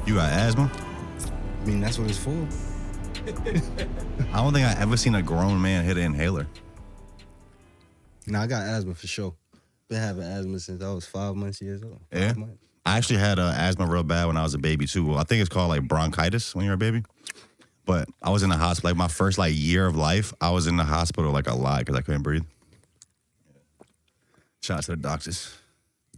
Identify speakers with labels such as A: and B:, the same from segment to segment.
A: You got asthma?
B: I mean, that's what it's for.
A: I don't think I ever seen a grown man hit an inhaler.
B: Nah, I got asthma for sure. Been having asthma since I was 5 months years old.
A: Yeah? I actually had asthma real bad when I was a baby, too. Well, I think it's called, like, bronchitis when you're a baby. But I was in the hospital. Like, my first, like, year of life, I was in the hospital, like, a lot because I couldn't breathe. Shout out to the doctors.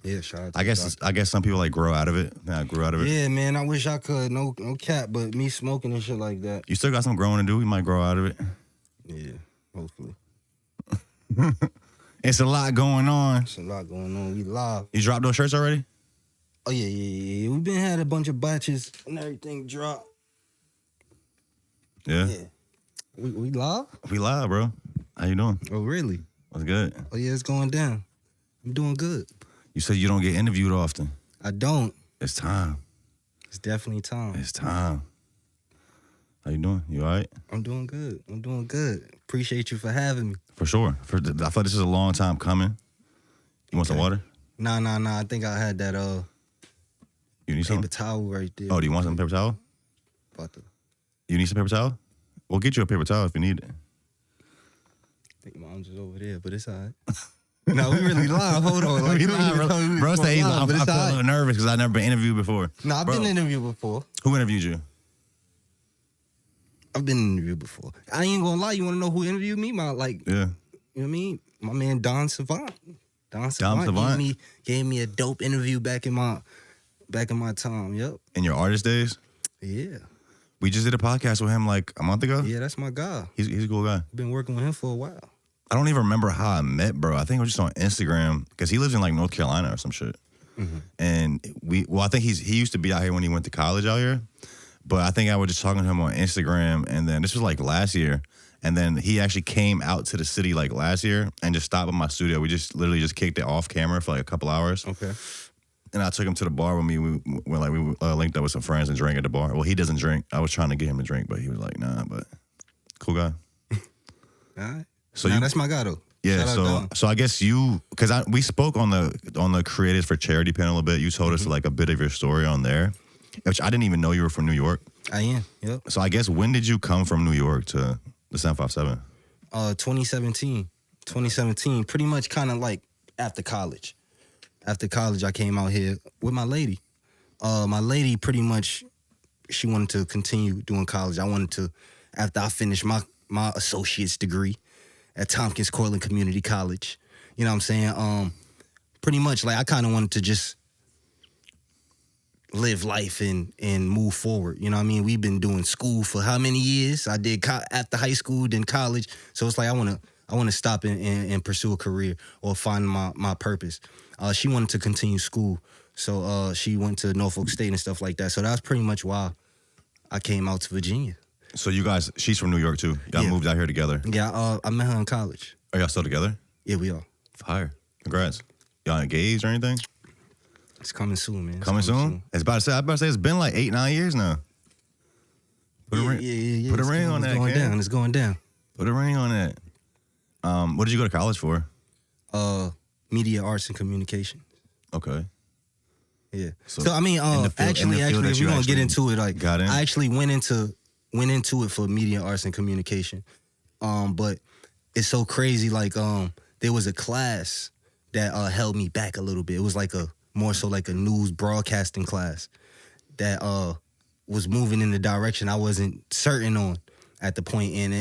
B: Yeah, shout out to
A: I guess some people, like, grow out of it. Yeah, I grew out of it.
B: Yeah, man, I wish I could. No cap, but me smoking and shit like that.
A: You still got some growing to do. You might grow out of it.
B: Yeah, hopefully.
A: It's a lot going on.
B: It's a lot going on. We live.
A: You dropped those shirts already?
B: Oh, yeah. We've been had a bunch of batches and everything drop.
A: Yeah.
B: We live?
A: We live, bro. How you doing?
B: Oh, really?
A: What's good?
B: Oh, yeah, it's going down. I'm doing good.
A: You said you don't get interviewed often.
B: I don't.
A: It's time.
B: It's definitely time.
A: It's time. How you doing? You all right?
B: I'm doing good. Appreciate you for having me.
A: For sure. I feel like this is a long time coming. You want some water?
B: Nah. I think I had that
A: You need
B: paper
A: some?
B: towel right there.
A: Oh, do you want some paper towel? You need some paper towel? We'll get you a paper towel if you need it.
B: I think mom's is over there, but it's all right. No, we really live. Hold on. Like,
A: We live, bro. Bro, say I'm feeling a little nervous because I've never been interviewed before.
B: No, I've been interviewed before.
A: Who interviewed you?
B: I've been interviewed before. I ain't gonna lie. You want to know who interviewed me?
A: Yeah.
B: You know what I mean? My man Don Savant. Don Savant gave me a dope interview back in my time. Yep.
A: In your artist days?
B: Yeah.
A: We just did a podcast with him like a month ago.
B: Yeah, that's my guy.
A: He's a cool guy.
B: Been working with him for a while.
A: I don't even remember how I met, bro. I think it was just on Instagram because he lives in like North Carolina or some shit.
B: Mm-hmm.
A: And I think he used to be out here when he went to college out here. But I think I was just talking to him on Instagram, and then this was like last year. And then he actually came out to the city like last year and just stopped at my studio. We just literally just kicked it off camera for like a couple hours.
B: Okay.
A: And I took him to the bar with me. We linked up with some friends and drank at the bar. Well, he doesn't drink. I was trying to get him to drink, but he was like, nah. But cool guy.
B: All right.
A: So
B: that's my guy though.
A: Yeah. So I guess because we spoke on the Creators for Charity panel a bit. You told us like a bit of your story on there, which I didn't even know you were from New York.
B: I am. Yep.
A: So I guess when did you come from New York to the 757?
B: 2017. Pretty much kind of like after college. After college, I came out here with my lady. My lady pretty much, she wanted to continue doing college. I wanted to, after I finished my associate's degree at Tompkins Cortland Community College, you know what I'm saying? Pretty much, like, I kind of wanted to just live life and move forward. You know what I mean? We've been doing school for how many years? I did after high school, then college. So it's like I want to stop and pursue a career or find my purpose. She wanted to continue school, so she went to Norfolk State and stuff like that. So that's pretty much why I came out to Virginia.
A: So you guys, she's from New York too. Y'all moved out here together.
B: Yeah, I met her in college.
A: Are y'all still together?
B: Yeah, we are.
A: Fire. Congrats. Y'all engaged or anything?
B: It's coming soon, man.
A: Coming soon? I'm about to say it's been like 8-9 years now. Put a ring on that.
B: It's going down.
A: Put a ring on that. What did you go to college for?
B: Media arts and communication.
A: Okay.
B: Yeah. So I mean, actually, if we're gonna get into it, like, I actually went into it for media arts and communication. But it's so crazy. Like, there was a class that held me back a little bit. It was like more so like a news broadcasting class that was moving in the direction I wasn't certain on at the point, and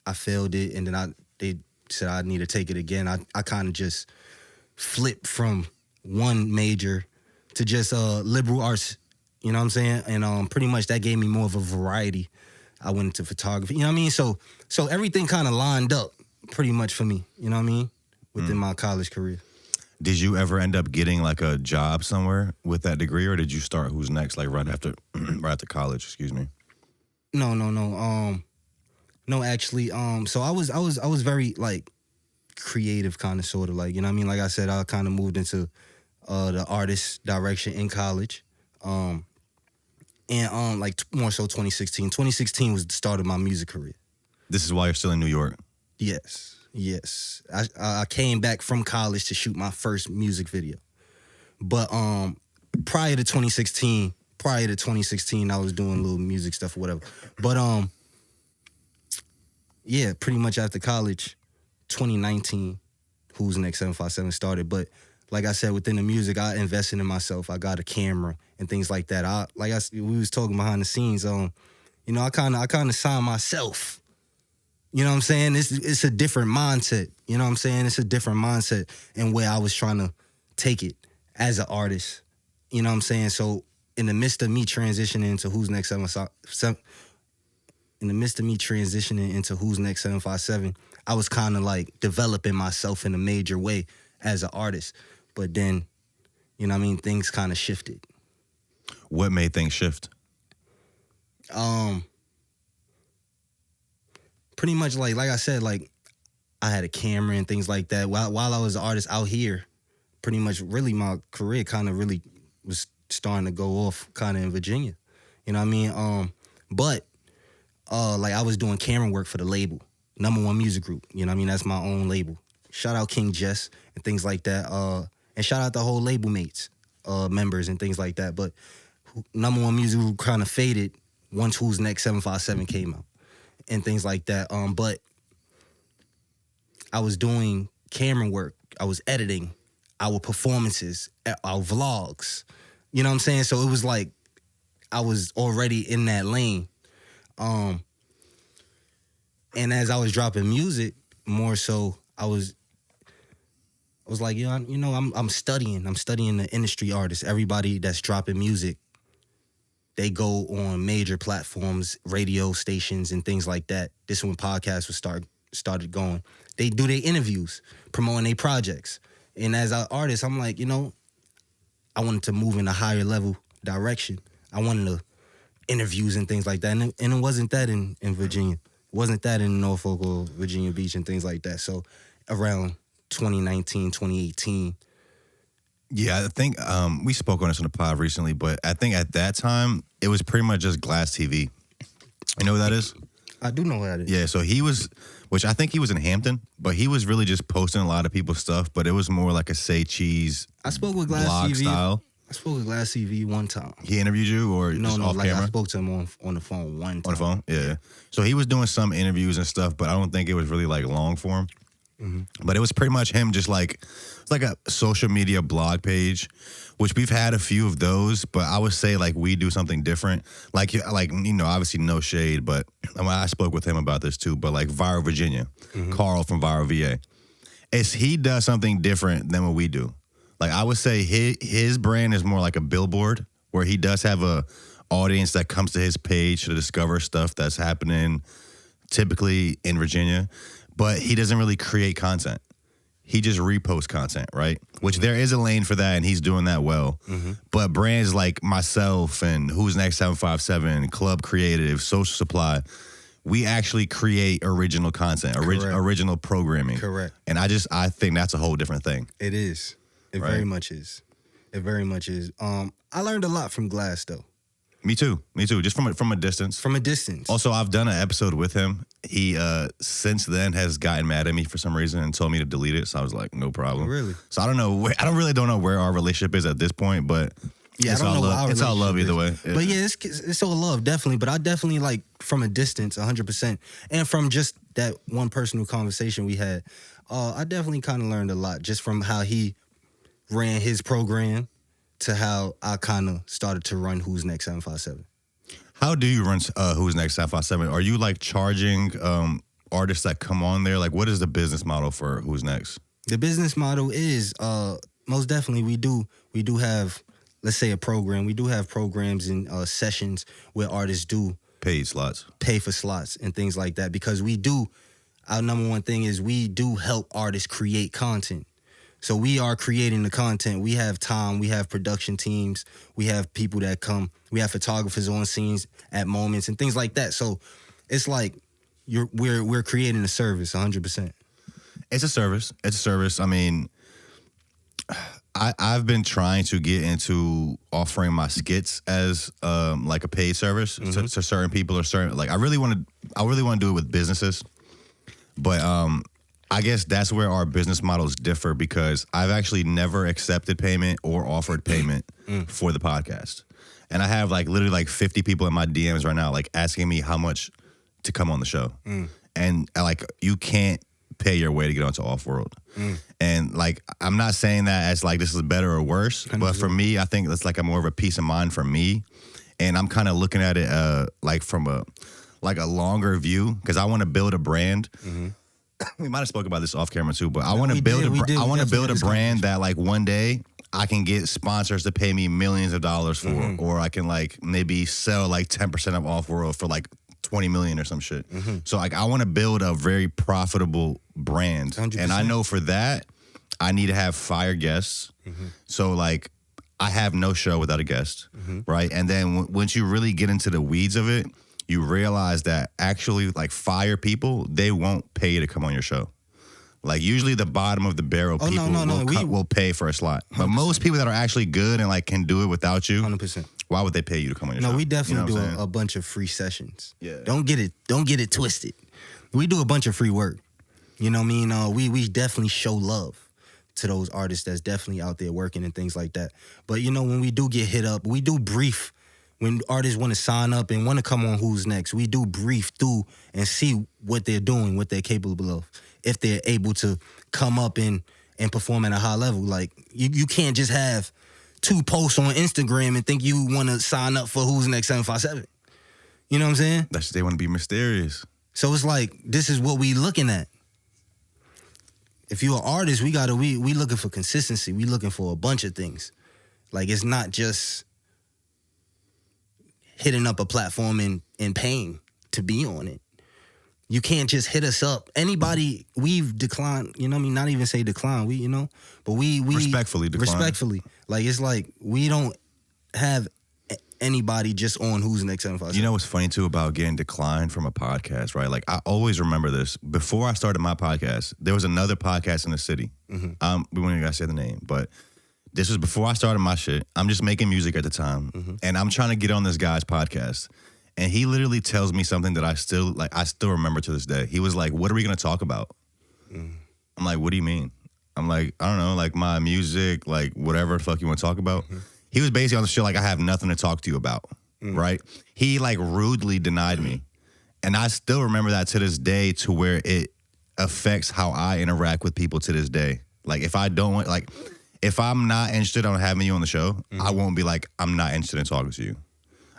B: I failed it, and then they said I need to take it again. I kind of just flipped from one major to just liberal arts, you know what I'm saying? And pretty much that gave me more of a variety. I went into photography, you know what I mean? So everything kind of lined up pretty much for me, you know what I mean? Within my college career.
A: Did you ever end up getting like a job somewhere with that degree, or did you start Whosnext like right after college? Excuse me.
B: No. No, actually. So I was very like creative, kind of, sort of, like, you know what I mean? Like I said, I kind of moved into the artist direction in college, and like more so 2016. 2016 was the start of my music career. This
A: is why you're still in New York.
B: Yes. I came back from college to shoot my first music video, but prior to 2016, prior to 2016, I was doing little music stuff or whatever. But yeah, pretty much after college, 2019, Whosnext757 started. But like I said, within the music, I invested in myself. I got a camera and things like that. We was talking behind the scenes. You know, I kind of signed myself. You know what I'm saying? It's a different mindset. You know what I'm saying? It's a different mindset and where I was trying to take it as an artist. You know what I'm saying? So in the midst of me transitioning into Whosnext757, I was kind of like developing myself in a major way as an artist. But then, you know what I mean, things kind of shifted.
A: What made things shift?
B: Pretty much like I said, like I had a camera and things like that. While I was an artist out here, pretty much really my career kind of really was starting to go off kind of in Virginia. You know what I mean? But like I was doing camera work for the label, #1 Music Group. You know what I mean? That's my own label. Shout out King Jess and things like that. And shout out the whole label mates, members and things like that. But #1 Music Group kind of faded once Whosnext757 came out and things like that. But I was doing camera work. I was editing our performances, our vlogs. You know what I'm saying? So it was like I was already in that lane. And as I was dropping music, more so I was like, I'm studying. I'm studying the industry artists. Everybody that's dropping music, they go on major platforms, radio stations, and things like that. This is when podcasts started going. They do their interviews, promoting their projects. And as an artist, I'm like, I wanted to move in a higher level direction. I wanted to interviews and things like that. And it wasn't that in Virginia. It wasn't that in Norfolk or Virginia Beach and things like that. So around 2019, 2018.
A: Yeah, I think we spoke on this on the pod recently, but I think at that time, it was pretty much just Glass TV. You know what that is?
B: I do know what that is.
A: Yeah, so he was, which I think he was in Hampton, but he was really just posting a lot of people's stuff, but it was more like a Say Cheese
B: I spoke with Glass
A: blog
B: TV.
A: style.
B: I spoke with Glass TV one time.
A: He interviewed you or just off camera?
B: I spoke to him on the phone one time.
A: On the phone? Yeah. So he was doing some interviews and stuff, but I don't think it was really like long form. Mm-hmm. But it was pretty much him just like, it's like a social media blog page, which we've had a few of those, but I would say like we do something different. Like obviously no shade, but I spoke with him about this too, but like Viral Virginia, Carl from Viral VA. He does something different than what we do. Like I would say his brand is more like a billboard where he does have a audience that comes to his page to discover stuff that's happening typically in Virginia, but he doesn't really create content. He just reposts content, right? Which there is a lane for that, and he's doing that well. Mm-hmm. But brands like myself and Whosnext757, Club Creative, Social Supply, we actually create original content, original programming.
B: Correct.
A: And I think that's a whole different thing.
B: It is. It very much is. It very much is. I learned a lot from Glass, though.
A: Me too. Just from a distance.
B: From a distance.
A: Also, I've done an episode with him. He since then has gotten mad at me for some reason and told me to delete it. So I was like, no problem.
B: Really?
A: So I don't know. I don't know where our relationship is at this point, but
B: yeah, it's all love.
A: It's all love either way.
B: Yeah. But yeah, it's all love, definitely. But I definitely like from a distance, 100%, and from just that one personal conversation we had, I definitely kind of learned a lot just from how he ran his program to how I kind of started to run Whosnext757.
A: How do you run Whosnext757? Are you like charging artists that come on there? Like, what is the business model for Whosnext?
B: The business model is most definitely we do have, let's say, a program. We do have programs and sessions where artists do
A: pay
B: for slots and things like that, because our #1 thing is we do help artists create content. So we are creating the content. We have time. We have production teams. We have people that come. We have photographers on scenes at moments and things like that. So it's like we're creating a service, 100%.
A: It's a service. I mean, I've been trying to get into offering my skits as like a paid service to certain people or certain, like I really want to do it with businesses, but I guess that's where our business models differ, because I've actually never accepted payment or offered payment for the podcast. And I have like literally like 50 people in my DMs right now, like asking me how much to come on the show. And like, you can't pay your way to get onto Off-World. And like, I'm not saying that as like this is better or worse, but for me, I think that's like a more of a peace of mind for me. And I'm kind of looking at it like from a longer view, because I want to build a brand. We might have spoke about this off camera too, but I want to build a brand that like one day I can get sponsors to pay me millions of dollars for, or I can like maybe sell like 10% of Off-World for like 20 million or some shit. So like, I want to build a very profitable brand. 100%. And I know for that, I need to have fire guests. So like, I have no show without a guest, right? And then once you really get into the weeds of it, you realize that actually like fire people, they won't pay you to come on your show. Like usually the bottom of the barrel people will pay for a slot. 100%. But most people that are actually good and like can do it without you, 100%. Why would they pay you to come on your show?
B: No, we definitely do a bunch of free sessions. Yeah. Don't get it twisted. We do a bunch of free work. You know what I mean? We definitely show love to those artists that's definitely out there working and things like that. But you know, when we do get hit up, we do brief. When artists want to sign up and want to come on Who's Next, we do brief through and see what they're doing, what they're capable of. If they're able to come up and perform at a high level. Like, you can't just have 2 posts on Instagram and think you want to sign up for Whosnext757. You know what I'm saying?
A: They want to be mysterious.
B: So it's like, this is what we looking at. If you're an artist, we looking for consistency. We looking for a bunch of things. Like, it's not just hitting up a platform and paying to be on it. You can't just hit us up. Anybody, we've declined, you know what I mean? Not even say decline, but we
A: respectfully decline.
B: Respectfully. Like, it's like, we don't have anybody just on Whosnext757.
A: You know what's funny too about getting declined from a podcast, right? Like, I always remember this. Before I started my podcast, there was another podcast in the city. We won't even gotta say the name, but this was before I started my shit. I'm just making music at the time, and I'm trying to get on this guy's podcast. And he literally tells me something that I still remember to this day. He was like, "What are we gonna talk about?" I'm like, "What do you mean?" I'm like, "I don't know, like my music, like whatever the fuck you want to talk about." He was basically on the shit like, "I have nothing to talk to you about," right? He like rudely denied me, and I still remember that to this day, to where it affects how I interact with people to this day. Like, if I'm not interested in having you on the show, I won't be like, "I'm not interested in talking to you."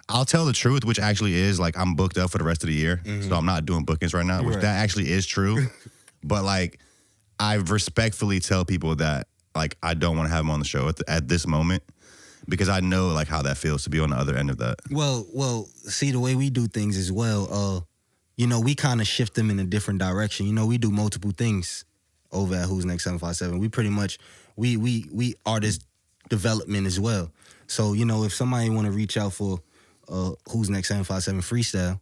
A: I'll tell the truth, which actually is like, I'm booked up for the rest of the year, so I'm not doing bookings right now, which that actually is true. But like, I respectfully tell people that like, I don't want to have them on the show at this moment, because I know like how that feels to be on the other end of that.
B: Well, see, the way we do things as well, you know, we kind of shift them in a different direction. You know, we do multiple things over at Whosnext757. We pretty much we artist development as well. So, you know, if somebody want to reach out for Whosnext757 freestyle,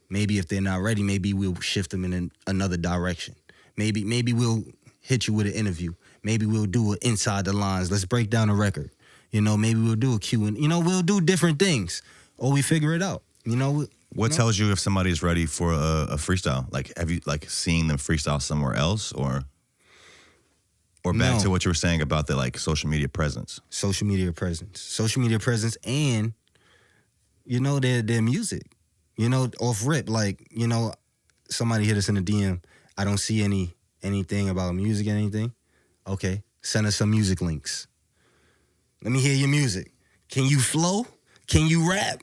B: maybe if they're not ready, maybe we'll shift them in another direction. Maybe we'll hit you with an interview. Maybe we'll do an inside the lines. Let's break down a record. You know, maybe we'll do a Q&A. You know, we'll do different things, or we figure it out. You know,
A: what tells you if somebody's ready for a freestyle? Like, have you like seen them freestyle somewhere else, or back to what you were saying about the like social media presence? Social media
B: presence, and you know, their music. You know, off rip, like, you know, somebody hit us in the DM. I don't see anything about music or anything. Okay, send us some music links. Let me hear your music. Can you flow? Can you rap?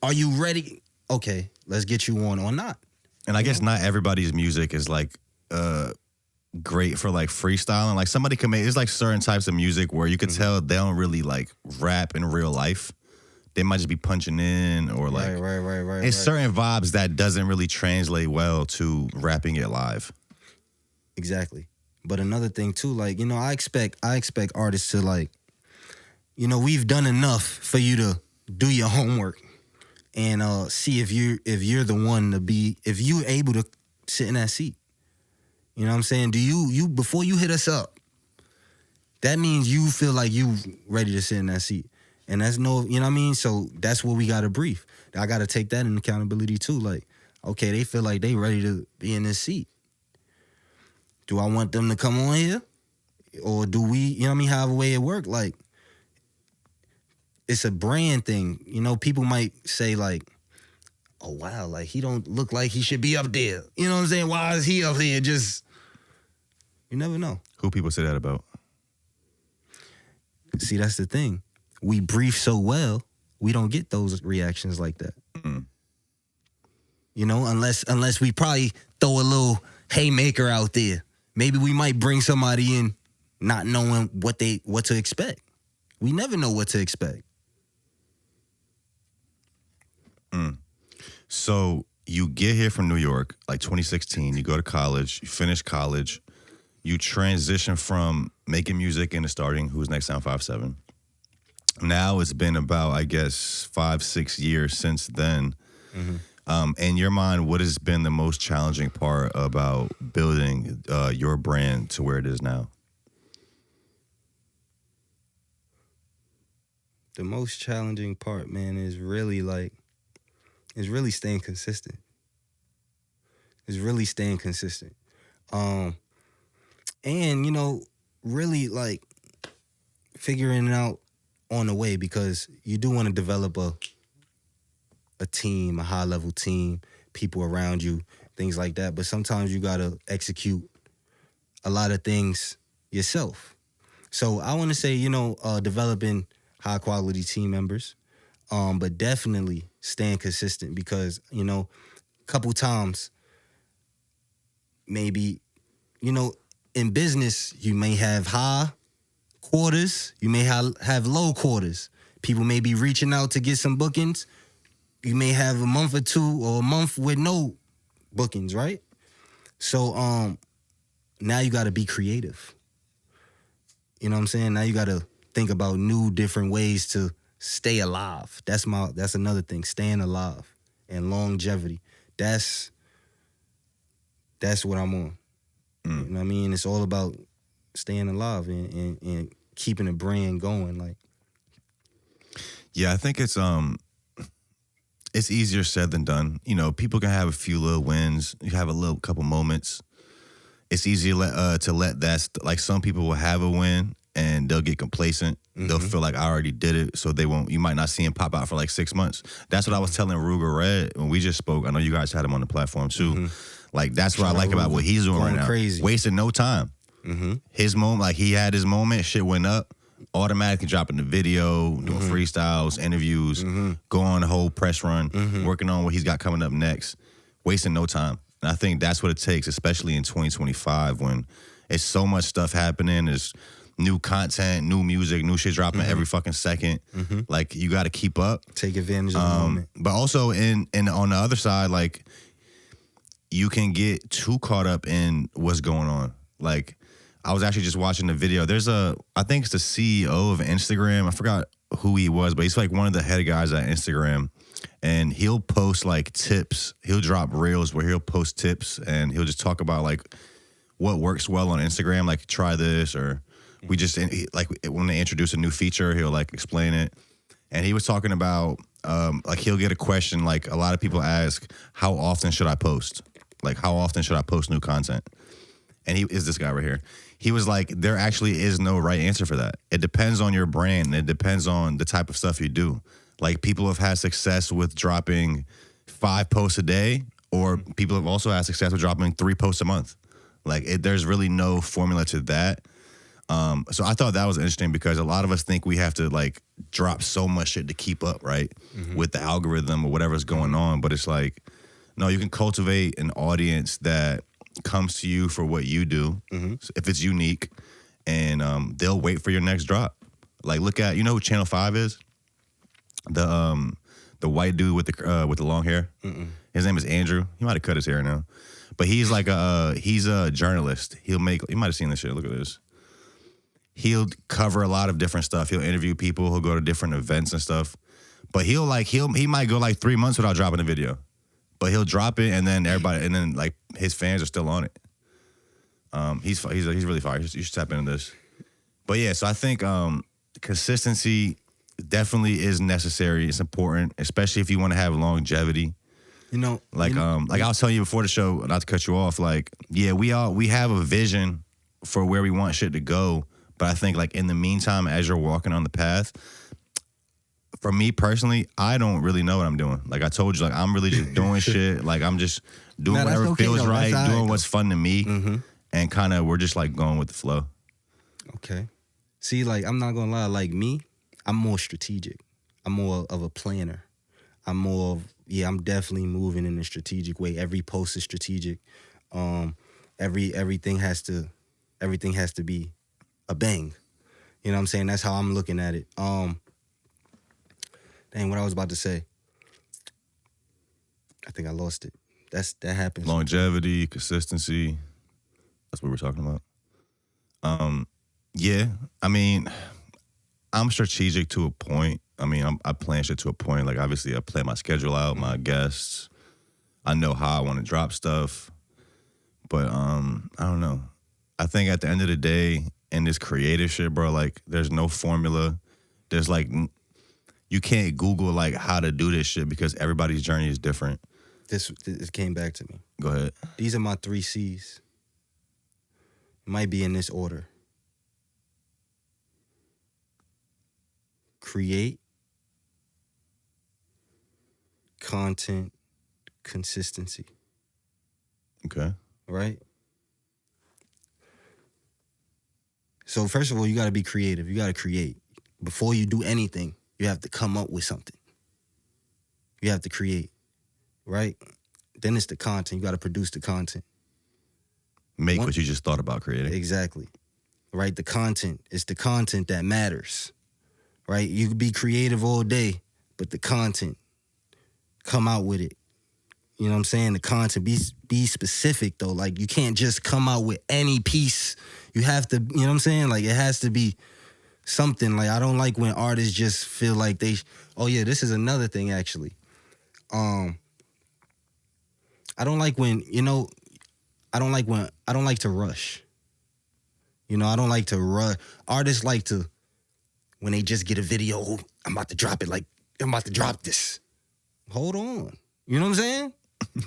B: Are you ready? Okay, let's get you on or not.
A: And I guess not everybody's music is like great for like freestyling. Like, somebody can make, there's like certain types of music where you could tell they don't really like rap in real life. They might just be punching in, or like
B: right.
A: It's certain vibes that doesn't really translate well to rapping it live.
B: Exactly. But another thing too, like, you know, I expect artists to like, you know, we've done enough for you to do your homework and see if you're the one to be, if you're able to sit in that seat. You know what I'm saying? Do you before you hit us up, that means you feel like you ready to sit in that seat. And that's no, you know what I mean? So that's what we got to brief. I got to take that in accountability too. Like, okay, they feel like they ready to be in this seat. Do I want them to come on here? Or do we, you know what I mean, have a way it work? Like, it's a brand thing. You know, people might say like, oh wow, like he don't look like he should be up there. You know what I'm saying? Why is he up there? Just, you never know.
A: Who people say that about?
B: See, that's the thing. We brief so well, we don't get those reactions like that. Mm-hmm. You know, unless we probably throw a little haymaker out there. Maybe we might bring somebody in not knowing what to expect. We never know what to expect.
A: So you get here from New York, like 2016, you go to college, you finish college, you transition from making music into starting Whosnext757. Now it's been about, I guess, 5-6 years since then. Mm-hmm. In your mind, what has been the most challenging part about building your brand to where it is now?
B: The most challenging part, man, is really staying consistent. Is really staying consistent. And, you know, really like figuring it out on the way, because you do want to develop a team, a high-level team, people around you, things like that. But sometimes you got to execute a lot of things yourself. So I want to say, you know, developing high-quality team members, but definitely staying consistent, because, you know, a couple times, maybe, you know, in business, you may have high quarters, you may have low quarters. People may be reaching out to get some bookings. You may have a month or two or a month with no bookings, right? So now you got to be creative. You know what I'm saying? Now you got to think about new, different ways to stay alive. That's another thing, staying alive and longevity. That's what I'm on. You know what I mean? It's all about staying alive and keeping a brand going. Like,
A: yeah, I think it's easier said than done. You know, people can have a few little wins. You have a couple moments. It's easier to let that, like, some people will have a win and they'll get complacent. Mm-hmm. They'll feel like, I already did it, so you might not see him pop out for like 6 months. That's what I was telling Ruger Red when we just spoke. I know you guys had him on the platform too. Mm-hmm. Like, that's what I like about what he's doing right now.
B: Crazy.
A: Wasting no time. Mm-hmm. His moment, like, he had his moment, shit went up, automatically dropping the video, doing freestyles, interviews, going on the whole press run, working on what he's got coming up next, wasting no time. And I think that's what it takes, especially in 2025, when it's so much stuff happening. There's new content, new music, new shit dropping every fucking second. Like, you got to keep up.
B: Take advantage of the moment.
A: But also, in on the other side, like, you can get too caught up in what's going on. Like, I was actually just watching the video. I think it's the CEO of Instagram. I forgot who he was, but he's like one of the head guys at Instagram. And he'll post like tips. He'll drop reels where he'll post tips and he'll just talk about like what works well on Instagram. Like, try this, or we just, like, when they introduce a new feature, he'll like explain it. And he was talking about, like, he'll get a question. Like, a lot of people ask, how often should I post? Like, how often should I post new content? And he is this guy right here. He was like, there actually is no right answer for that. It depends on your brand. And it depends on the type of stuff you do. Like, people have had success with dropping 5 posts a day, or people have also had success with dropping 3 posts a month. Like, there's really no formula to that. So I thought that was interesting, because a lot of us think we have to like drop so much shit to keep up, right? With the algorithm or whatever's going on. But it's like, no, you can cultivate an audience that comes to you for what you do, if it's unique, and they'll wait for your next drop. Like, look at, you know who Channel 5 is? The white dude with the long hair. His name is Andrew. He might have cut his hair now, but he's like he's a journalist. You might have seen this shit. Look at this. He'll cover a lot of different stuff. He'll interview people. He'll go to different events and stuff. But he might go like 3 months without dropping a video. But he'll drop it, and then like his fans are still on it. He's really fire. You should tap into this. But yeah, so I think consistency definitely is necessary. It's important, especially if you want to have longevity.
B: You know,
A: like I was telling you before the show, not to cut you off. Like, yeah, we have a vision for where we want shit to go. But I think, like, in the meantime, as you're walking on the path, for me personally, I don't really know what I'm doing. Like I told you, like I'm really just doing shit. Like I'm just doing whatever feels right, doing what's fun to me, and kind of we're just like going with the flow.
B: Okay. See, like I'm not gonna lie, like me, I'm more strategic. I'm more of a planner. I'm definitely moving in a strategic way. Every post is strategic. Everything has to be a bang. You know what I'm saying? That's how I'm looking at it. Dang, what I was about to say. I think I lost it. That happens.
A: Longevity, consistency. That's what we're talking about. Yeah. I mean, I'm strategic to a point. I mean, I plan shit to a point. Like, obviously, I plan my schedule out, my guests. I know how I want to drop stuff. But, I don't know. I think at the end of the day, in this creative shit, bro, like, there's no formula. There's, like, you can't Google, like, how to do this shit because everybody's journey is different.
B: This came back to me.
A: Go ahead.
B: These are my 3 C's. It might be in this order. Create, content, consistency.
A: Okay.
B: Right? So first of all, you got to be creative. You got to create. Before you do anything, you have to come up with something. You have to create, right? Then it's the content. You got to produce the content.
A: Make what you just thought about creating.
B: Exactly. Right? The content. It's the content that matters. Right? You can be creative all day, but the content, come out with it. You know what I'm saying? The content, be specific though. Like you can't just come out with any piece. You have to, you know what I'm saying? Like it has to be something. Like I don't like when artists just feel like oh yeah, this is another thing actually. I don't like when, I don't like to rush. I don't like to rush. Artists like to, when they just get a video, I'm about to drop it, like, I'm about to drop this. Hold on. You know what I'm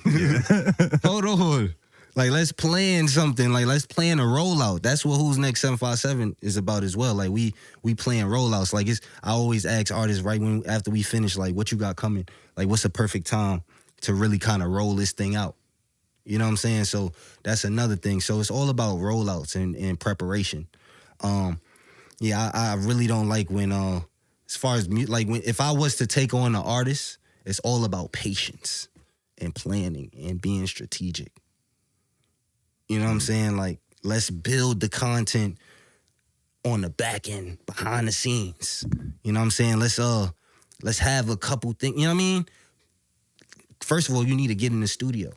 B: saying? Hold on. Like, let's plan something. Like, let's plan a rollout. That's what Whosnext757 is about as well. Like, we plan rollouts. Like, I always ask artists right after we finish, like, what you got coming? Like, what's the perfect time to really kind of roll this thing out? You know what I'm saying? So that's another thing. So it's all about rollouts and preparation. Yeah, I really don't like when, as far as, if I was to take on an artist, it's all about patience and planning and being strategic. You know what I'm saying? Like, let's build the content on the back end, behind the scenes. You know what I'm saying? Let's have a couple things. You know what I mean? First of all, you need to get in the studio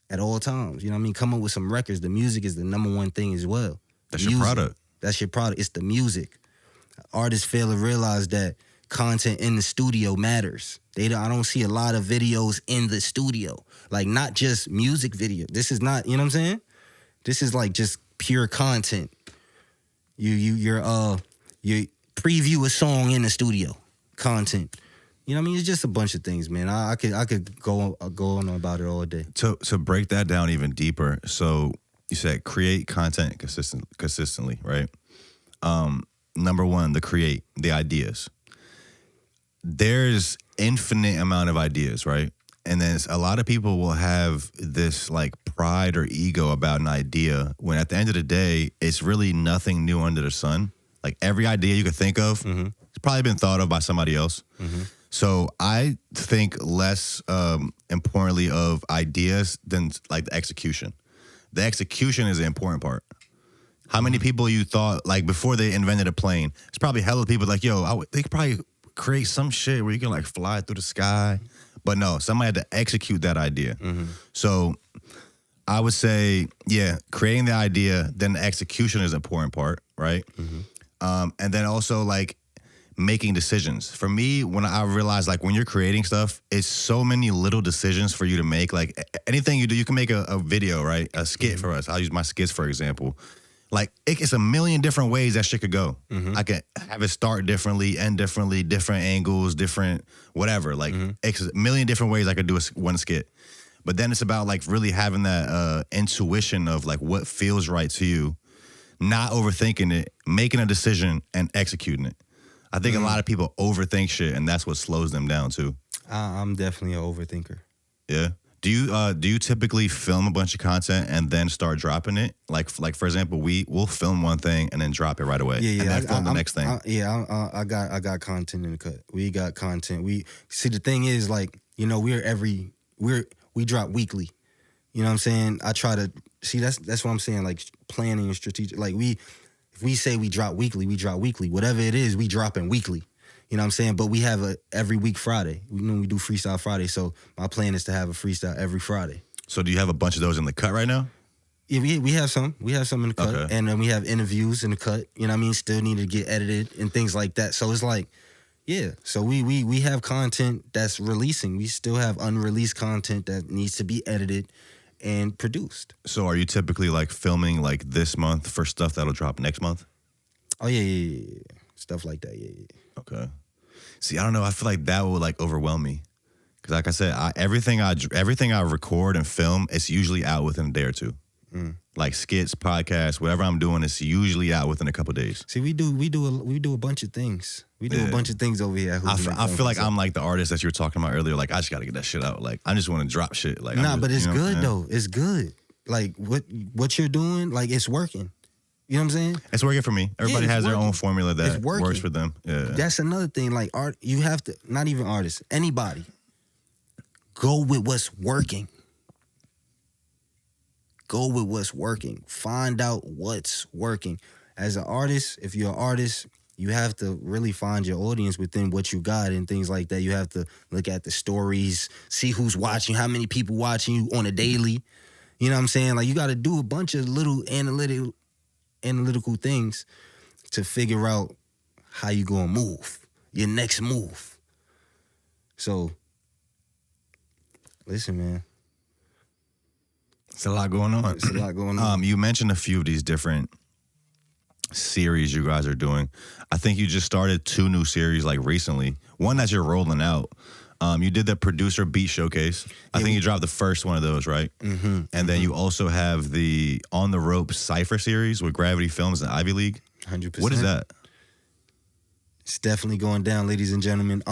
B: at all times. You know what I mean? Come up with some records. The music is the number one thing as well.
A: That's your product.
B: That's your product. It's the music. Artists fail to realize that content in the studio matters. I don't see a lot of videos in the studio. Like, not just music video. This is not, you know what I'm saying? This is like just pure content. You preview a song in the studio. Content. You know what I mean? It's just a bunch of things, man. I could go on about it all day.
A: To break that down even deeper, so you said create content consistently, right? Number one, the ideas. There's infinite amount of ideas, right? And then a lot of people will have this like pride or ego about an idea when at the end of the day, it's really nothing new under the sun. Like every idea you could think of, it's probably been thought of by somebody else. Mm-hmm. So I think less importantly of ideas than like the execution. The execution is the important part. How many people you thought, like before they invented a plane, it's probably hella people like, yo, they could probably create some shit where you can like fly through the sky. But no, somebody had to execute that idea. Mm-hmm. So I would say, yeah, creating the idea, then the execution is an important part, right? Mm-hmm. And then also like making decisions. For me, when I realized like when you're creating stuff, it's so many little decisions for you to make. Like anything you do, you can make a video, right? A skit for us. I'll use my skits for example. Like it's a million different ways that shit could go. Mm-hmm. I could have it start differently, end differently, different angles, different whatever. Like it's a million different ways I could do one skit. But then it's about like really having that intuition of like what feels right to you, not overthinking it, making a decision and executing it. I think a lot of people overthink shit, and that's what slows them down too.
B: I'm definitely an overthinker.
A: Yeah. Do you typically film a bunch of content and then start dropping it? Like for example, we'll film one thing and then drop it right away.
B: Yeah.
A: And then film the next thing.
B: I got content in the cut. We got content. We see the thing is like, you know, we drop weekly. You know what I'm saying? I try to see that's what I'm saying, like planning and strategic. Like if we say we drop weekly, we drop weekly. Whatever it is, we dropping weekly. You know what I'm saying? But we have a every week Friday. We do Freestyle Friday. So my plan is to have a freestyle every Friday.
A: So do you have a bunch of those in the cut right now?
B: Yeah, we have some. We have some in the cut. Okay. And then we have interviews in the cut. You know what I mean? Still need to get edited and things like that. So it's like, yeah. So we have content that's releasing. We still have unreleased content that needs to be edited and produced.
A: So are you typically like filming like this month for stuff that'll drop next month?
B: Oh, yeah. Stuff like that, yeah.
A: Okay. See, I don't know. I feel like that would like overwhelm me. Because like I said, everything I record and film, it's usually out within a day or two. Like skits, podcasts, whatever I'm doing, it's usually out within a couple of days.
B: See, we do a bunch of things. We do a bunch of things over here.
A: I feel like I'm like the artist that you were talking about earlier. Like I just got to get that shit out. Like I just want to drop shit. Like
B: but it's good though. It's good. Like what you're doing, like it's working. You know what I'm saying?
A: It's working for me. Everybody has their own formula that works for them. Yeah.
B: That's another thing. Like art, you have to, not even artists, anybody, go with what's working. Go with what's working. Find out what's working. As an artist, if you're an artist, you have to really find your audience within what you got and things like that. You have to look at the stories, see who's watching, how many people watching you on a daily. You know what I'm saying? Like you got to do a bunch of little analytical things to figure out how you gonna move, your next move. So, listen, man.
A: It's a lot going on.
B: It's a lot going on.
A: You mentioned a few of these different series you guys are doing. I think you just started 2 new series like recently. One that you're rolling out. You did the producer beat showcase. I think you dropped the first one of those, right? Mm-hmm. And then you also have the On the Ropes Cypher series with Gravity Films and Ivy League.
B: 100%.
A: What is that?
B: It's definitely going down, ladies and gentlemen.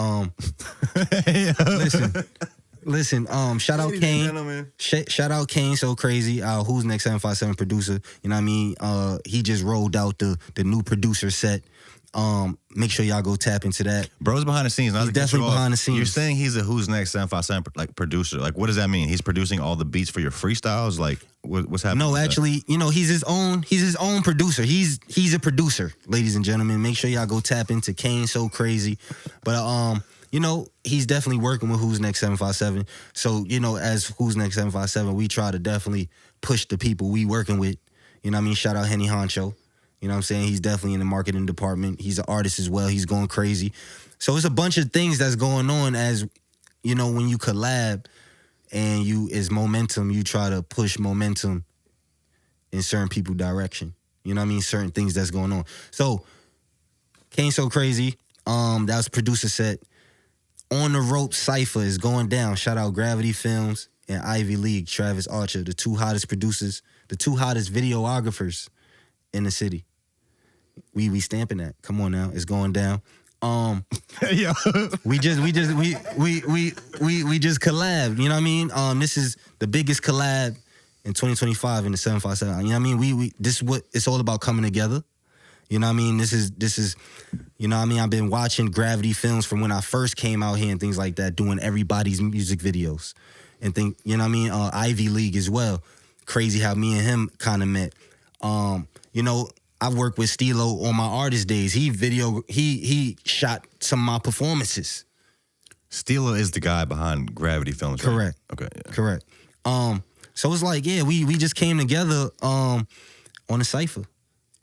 B: Listen. Shout out Kane. Shout out Kane, so crazy. Whosnext757 producer. You know what I mean? He just rolled out the new producer set. Make sure y'all go tap into that.
A: Bro's behind the scenes.
B: He's definitely behind the scenes.
A: You're saying he's a Whosnext757 like producer. Like, what does that mean? He's producing all the beats for your freestyles. Like, what's happening?
B: No, actually, you know, he's his own producer. He's a producer, ladies and gentlemen. Make sure y'all go tap into Kane, so crazy. But you know, he's definitely working with Whosnext757. So, you know, as Whosnext757, we try to definitely push the people we working with. You know what I mean? Shout out Henny Honcho. You know what I'm saying? He's definitely in the marketing department. He's an artist as well. He's going crazy. So it's a bunch of things that's going on as, you know, when you collab and is momentum, you try to push momentum in certain people's direction. You know what I mean? Certain things that's going on. So, Kane So Crazy, that was producer set. On the Ropes Cypher is going down. Shout out Gravity Films and Ivy League, Travis Archer, the 2 hottest producers, the 2 hottest videographers in the city. We stamping that. Come on now, it's going down.
A: Yeah.
B: we just collabed. You know what I mean? This is the biggest collab in 2025 in the 757. You know what I mean? This is what it's all about, coming together. You know what I mean? This is, you know what I mean? I've been watching Gravity Films from when I first came out here and things like that, doing everybody's music videos and you know what I mean? Ivy League as well. Crazy how me and him kind of met. You know, I worked with Stilo on my artist days. He shot some of my performances.
A: Stilo is the guy behind Gravity Films, right?
B: Correct.
A: Okay. Yeah.
B: Correct. So it's like, yeah, we just came together on a Cypher.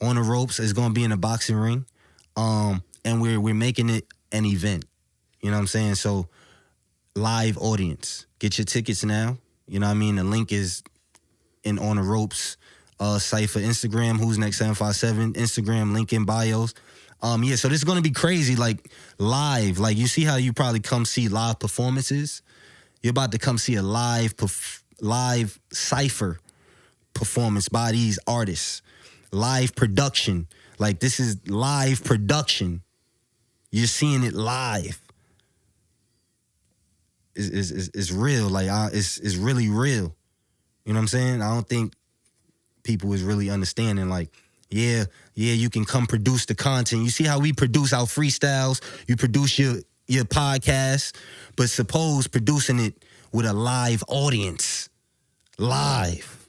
B: On the Ropes is gonna be in a boxing ring. And we're making it an event. You know what I'm saying? So live audience. Get your tickets now. You know what I mean? The link is in On the Ropes. Cypher Instagram, Whosnext757 Instagram, link in bios. Yeah, so this is gonna be crazy, like live. Like you see how you probably come see live performances. You're about to come see a live Cypher performance by these artists. Live production. Like this is live production You're seeing it live. It's real. Like, it's really real. You know what I'm saying? I don't think people is really understanding, like, yeah, you can come produce the content. You see how we produce our freestyles, you produce your podcast, but suppose producing it with a live audience. Live.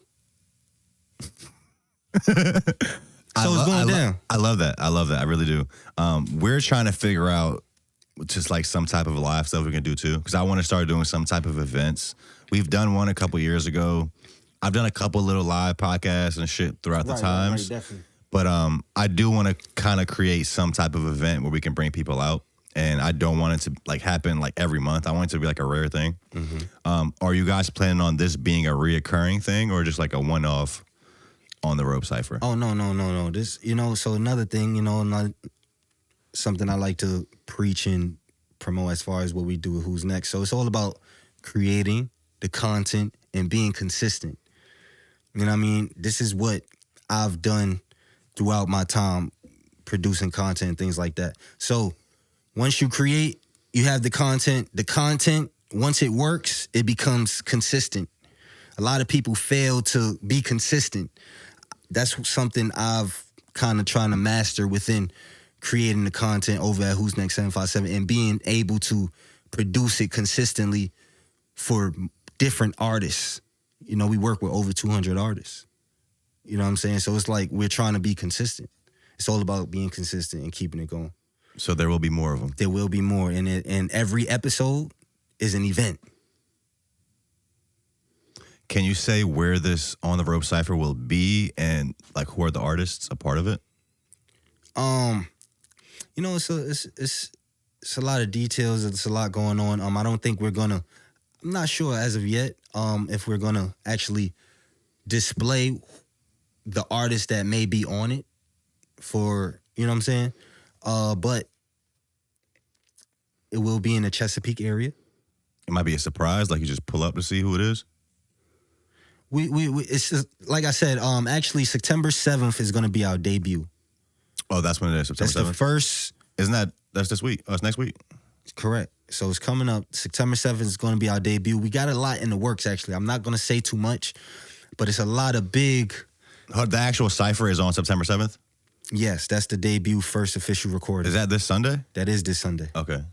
B: So it's going down.
A: I love that. I really do. We're trying to figure out just like some type of live stuff we can do too, because I want to start doing some type of events. We've done one a couple years ago. I've done a couple little live podcasts and shit throughout the times.
B: Right, definitely.
A: But I do want to kind of create some type of event where we can bring people out. And I don't want it to like happen like every month. I want it to be like a rare thing. Mm-hmm. Are you guys planning on this being a reoccurring thing or just like a one-off on the Rope Cypher?
B: Oh, no. This, so another thing, not something I like to preach and promote as far as what we do with Who's Next. So it's all about creating the content and being consistent. You know what I mean? This is what I've done throughout my time producing content and things like that. So once you create, you have the content. The content, once it works, it becomes consistent. A lot of people fail to be consistent. That's something I've kind of trying to master within creating the content over at Whosnext757 and being able to produce it consistently for different artists. We work with over 200 artists. You know what I'm saying? So it's like we're trying to be consistent. It's all about being consistent and keeping it going.
A: So there will be more of them.
B: There will be more. And every episode is an event.
A: Can you say where this On the Rope Cypher will be and like who are the artists a part of it?
B: It's a lot of details. It's a lot going on. I don't think I'm not sure as of yet if we're gonna actually display the artists that may be on it for, you know what I'm saying? But it will be in the Chesapeake area.
A: It might be a surprise, like you just pull up to see who it is.
B: It's just, like I said, actually September 7th is gonna be our debut.
A: Oh, that's when it is, September 7th?
B: That's the first.
A: That's this week? Oh, it's next week.
B: Correct. So it's coming up. September 7th is going to be our debut. We got a lot in the works, actually. I'm not going to say too much, but it's a lot of big...
A: The actual Cypher is on September 7th?
B: Yes, that's the debut first official recording.
A: Is that this Sunday?
B: That is this Sunday.
A: Okay.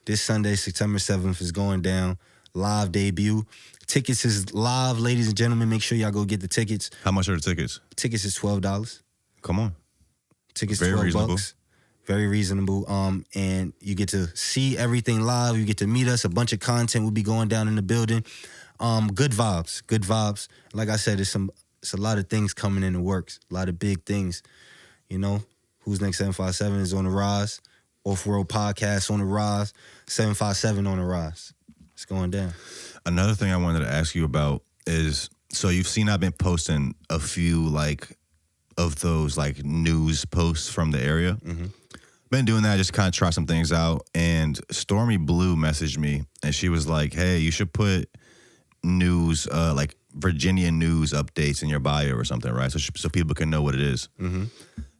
B: This Sunday, September 7th, is going down. Live debut. Tickets is live, ladies and gentlemen. Make sure y'all go get the tickets.
A: How much are the tickets?
B: Tickets is $12.
A: Come on.
B: Tickets very $12. Reasonable. Very reasonable. And you get to see everything live. You get to meet us. A bunch of content will be going down in the building. Good vibes. Like I said, it's a lot of things coming in the works. A lot of big things. Whosnext757 is on the rise. Off-World Podcast on the rise. 757 on the rise. It's going down.
A: Another thing I wanted to ask you about is, so you've seen I've been posting a few of those news posts from the area. Mm-hmm. Been doing that, just kind of try some things out. And Stormy Blue messaged me and she was like, hey, you should put news, Virginia news updates in your bio or something, right? So people can know what it is. Mm-hmm.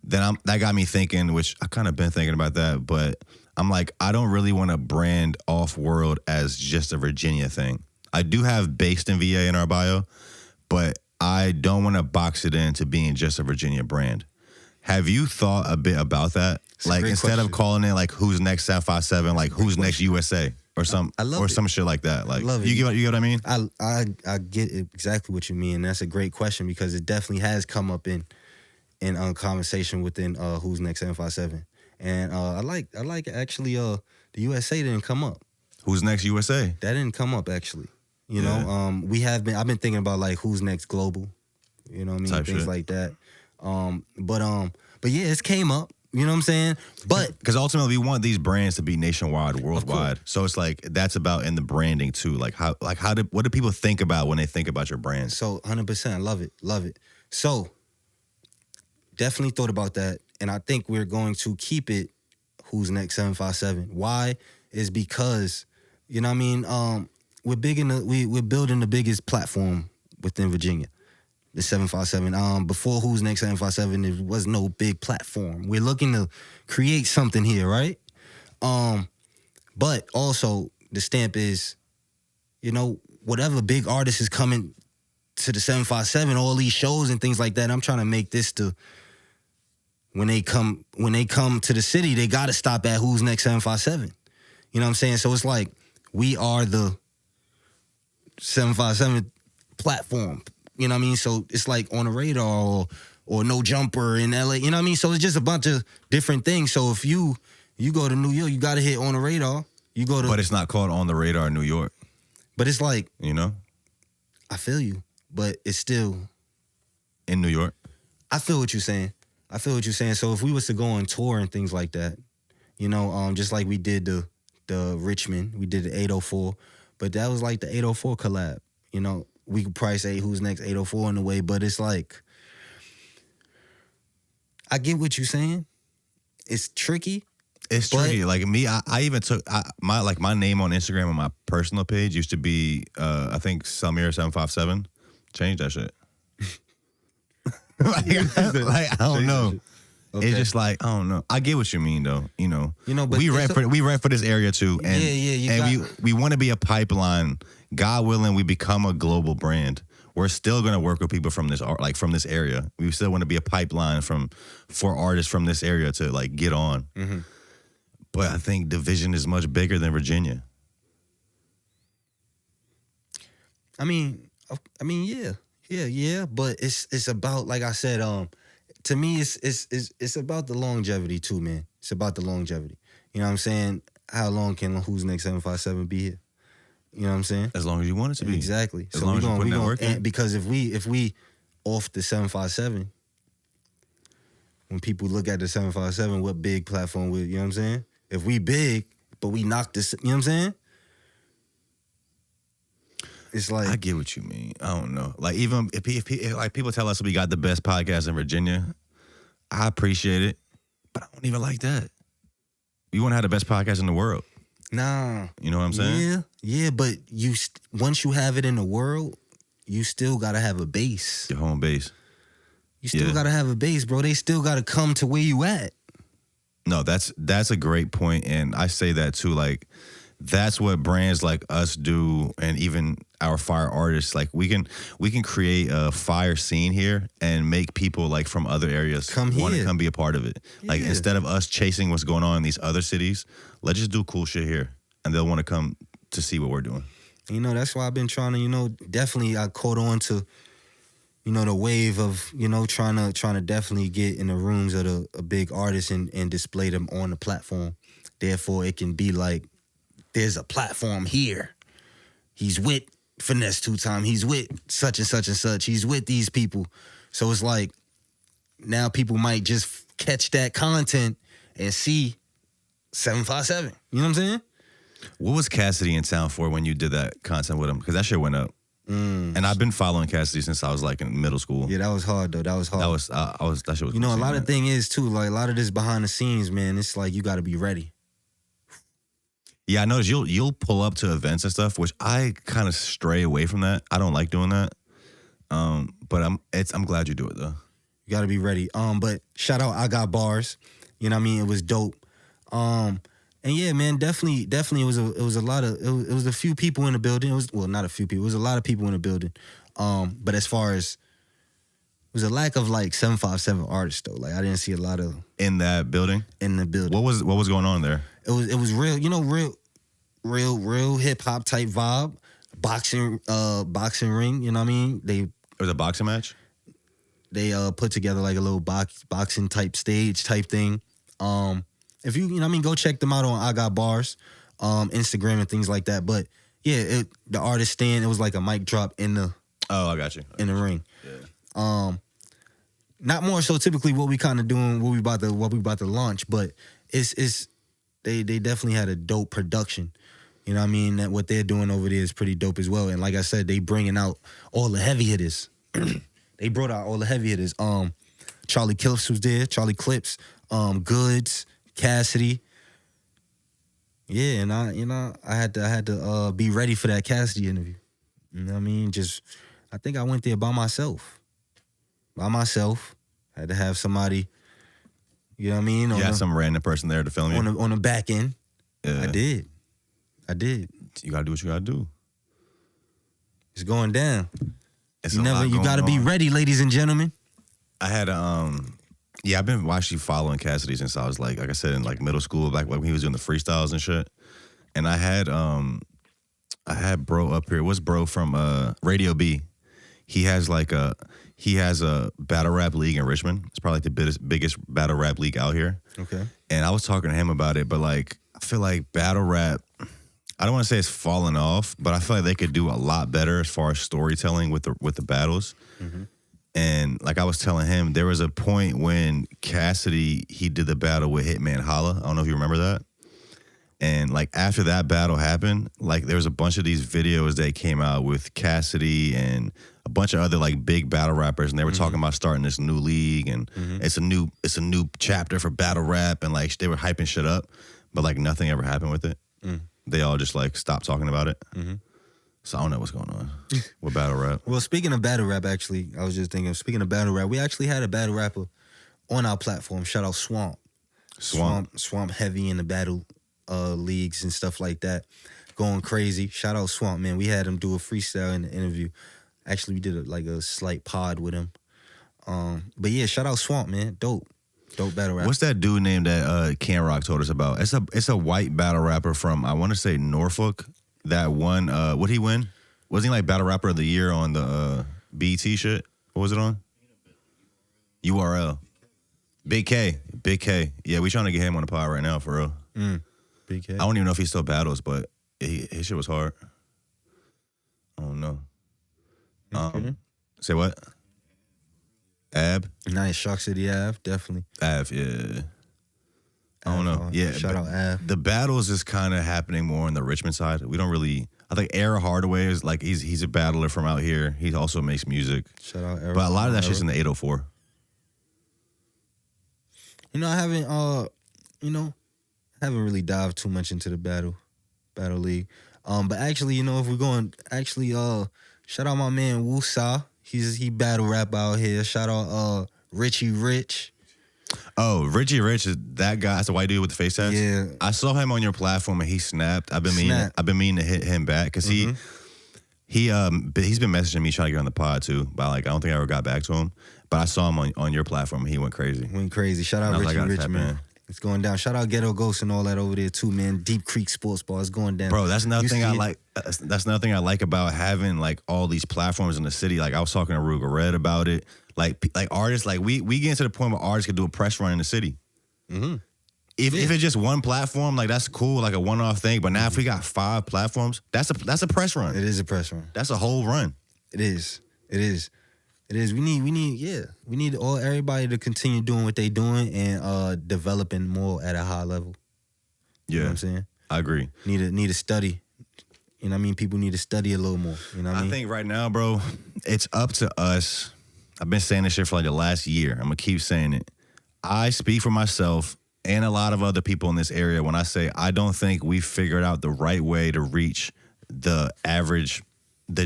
A: Then that got me thinking, which I kind of been thinking about that, but I'm like, I don't really want to brand Off-World as just a Virginia thing. I do have based in VA in our bio, but I don't want to box it into being just a Virginia brand. Have you thought a bit about that? Instead of calling it Who's Next 757, Who's Next USA or some shit like that. You get what I mean?
B: I get exactly what you mean. That's a great question because it definitely has come up in conversation within Who's Next 757. And I like actually the USA didn't come up.
A: Who's Next USA?
B: That didn't come up actually. I've been thinking about Who's Next Global. You know what I mean?
A: Type
B: Things
A: shit.
B: Like that. But yeah, it's came up. You know what I'm saying? But
A: because ultimately we want these brands to be nationwide, worldwide. So it's that's about in the branding too. What do people think about when they think about your brand?
B: So 100%, I love it. So definitely thought about that, and I think we're going to keep it Who's Next 757. Why? Is because you know what I mean. We're building the biggest platform within Virginia. The 757. Before Whosnext757, there was no big platform. We're looking to create something here, right? But also the stamp is, you know, whatever big artist is coming to the 757, all these shows and things like that. I'm trying to make this to when they come to the city, they gotta stop at Whosnext757. You know what I'm saying? So it's like we are the 757 platform. You know what I mean? So it's like on the radar or No Jumper in LA. You know what I mean? So it's just a bunch of different things. So if you go to New York, you gotta hit On the Radar. You go to,
A: but it's not called On the Radar in New York.
B: But it's like,
A: you know,
B: I feel you, but it's still
A: in New York.
B: I feel what you're saying. So if we was to go on tour and things like that, you know, just like we did the Richmond, we did the 804, but that was like the 804 collab. You know, we could probably say Who's Next 804 in a way, but it's like, I get what you're saying. It's tricky.
A: It's tricky. Like me, I even took my name on Instagram on my personal page used to be I think Samir757. Change that shit. like I don't know. Okay. It's just like I don't know. I get what you mean though. You know, but we rap for this area too, and we want to be a pipeline. God willing, we become a global brand. We're still gonna work with people from this from this area. We still want to be a pipeline for artists from this area to like get on. Mm-hmm. But I think division is much bigger than Virginia.
B: I mean, yeah. But it's about, like I said, to me, it's about the longevity too, man. It's about the longevity. You know what I'm saying? How long can Whosnext757 be here? You know what I'm saying?
A: As long as you want it to be.
B: Exactly.
A: As long as you're putting that work in.
B: Because if we off the 757, when people look at the 757, what big platform you know what I'm saying? If we big, but we knock this, you know what I'm saying? It's like,
A: I get what you mean. I don't know. Like even if like people tell us we got the best podcast in Virginia, I appreciate it, but I don't even like that. You want to have the best podcast in the world?
B: Nah.
A: You know what I'm saying?
B: Yeah. But once you have it in the world, you still gotta have a base.
A: Your home base.
B: You still gotta have a base, bro. They still gotta come to where you at.
A: No, that's a great point, and I say that too. Like, that's what brands like us do, and even our fire artists. Like, we can create a fire scene here and make people like from other areas want to come be a part of it. Yeah. Like, instead of us chasing what's going on in these other cities, let's just do cool shit here, and they'll want to come to see what we're doing.
B: You know, that's why I've been trying to. Definitely I caught on to. The wave of, trying to definitely get in the rooms of a big artist and display them on the platform. Therefore, it can be like, there's a platform here. He's with Finesse 2 Time. He's with such and such and such. He's with these people. So it's like, now people might just catch that content and see 757. You know what I'm saying?
A: What was Cassidy in town for when you did that content with him? Because that shit went up. And I've been following Cassidy since I was like in middle school.
B: Yeah, that was hard though. That was hard.
A: That shit was.
B: A lot of thing is too, like a lot of this behind the scenes, man. It's like you got to be ready.
A: Yeah, I noticed you'll pull up to events and stuff, which I kind of stray away from that. I don't like doing that. But I'm glad you do it though.
B: You got to be ready. But shout out, I Got Bars. You know what I mean? It was dope. And yeah, man, definitely it was a few people in the building. Not a few people. It was a lot of people in the building. But as far as it was a lack of like 757 artists though. Like I didn't see a lot of
A: in that building.
B: In the building.
A: What was going on there?
B: It was real, real hip hop type vibe. Boxing ring, you know what I mean?
A: It was a boxing match?
B: They put together like a little boxing type stage type thing. If you go check them out on I Got Bars, Instagram and things like that. But yeah, the artist stand, it was like a mic drop in the.
A: Oh, I got you.
B: In the ring. Yeah. Not more so typically what we kind of doing, what we about to launch, but it's they definitely had a dope production. You know what I mean? That what they're doing over there is pretty dope as well. And like I said, they bringing out all the heavy hitters. They brought out all the heavy hitters. Charlie Clips was there. Charlie Clips. Goods. Cassidy. Yeah, and I had to be ready for that Cassidy interview. You know what I mean? I think I went there by myself. Had to have somebody, you know what I mean?
A: Some random person there to film you.
B: On the back end. Yeah. I did.
A: You gotta do what you gotta do.
B: It's going down.
A: You
B: gotta be ready, ladies and gentlemen.
A: I had I've been actually following Cassidy since I was like I said, in like middle school, back when he was doing the freestyles and shit. And I had bro up here. What's bro from Radio B? He has a battle rap league in Richmond. It's probably like the biggest battle rap league out here.
B: Okay.
A: And I was talking to him about it, but like I feel like battle rap, I don't want to say it's fallen off, but I feel like they could do a lot better as far as storytelling with the battles. Mm-hmm. And like I was telling him, there was a point when Cassidy, he did the battle with Hitman Holla. I don't know if you remember that. And like after that battle happened, like there was a bunch of these videos that came out with Cassidy and a bunch of other like big battle rappers, and they were talking about starting this new league, and it's a new chapter for battle rap, and like they were hyping shit up, but like nothing ever happened with it. They all just like stopped talking about it. So I don't know what's going on with battle rap.
B: Well, speaking of battle rap, actually, I was just thinking, speaking of battle rap, we actually had a battle rapper on our platform. Shout out Swamp. Swamp heavy in the battle leagues and stuff like that. Going crazy. Shout out Swamp, man. We had him do a freestyle in the interview. Actually, we did a slight pod with him. But yeah, shout out Swamp, man. Dope battle rapper.
A: What's that dude named that Can Rock told us about? It's a white battle rapper from, I want to say, Norfolk. That won, what'd he win? Wasn't he like battle rapper of the year on the BET shit? What was it on? URL. Big K. Yeah, we trying to get him on the pod right now, for real.
B: Big K.
A: I don't even know if he still battles, but his shit was hard. I don't know. Say what? Ab?
B: Nice, Shock City Ave, definitely.
A: Av, yeah. I don't know. Yeah.
B: Shout out Av.
A: The battles is kind of happening more on the Richmond side. We don't really, I think Era Hardaway is like, he's a battler from out here. He also makes music.
B: Shout out Era.
A: But a lot of that shit's in the 804.
B: I haven't really dived too much into the battle league. But actually, if we're going, shout out my man Whosnext757. He battle rap out here. Shout out Richie Rich.
A: Oh, Richie Rich is that guy. That's a white dude with the face tats.
B: Yeah,
A: I saw him on your platform and he snapped. I've been meaning to hit him back because he's been messaging me trying to get on the pod too. But like I don't think I ever got back to him. But I saw him on your platform and he went crazy.
B: Shout out Richie Rich, man. It's going down. Shout out Ghetto Ghost and all that over there too, man. Deep Creek Sports Bar is going down.
A: Bro, that's another thing I like. That's another thing I like about having like all these platforms in the city. Like I was talking to Ruger Red about it. Like artists, like we get to the point where artists could do a press run in the city. If it's just one platform, like that's cool, like a one-off thing. But now if we got 5 platforms, that's a press run.
B: It is a press run.
A: That's a whole run.
B: It is. We need everybody to continue doing what they doing and developing more at a high level.
A: Yeah.
B: You know what I'm saying?
A: I agree.
B: Need to study. You know what I mean? People need to study a little more. You know what I mean?
A: I think right now, bro, it's up to us. I've been saying this shit for like the last year. I'm going to keep saying it. I speak for myself and a lot of other people in this area when I say I don't think we figured out the right way to reach the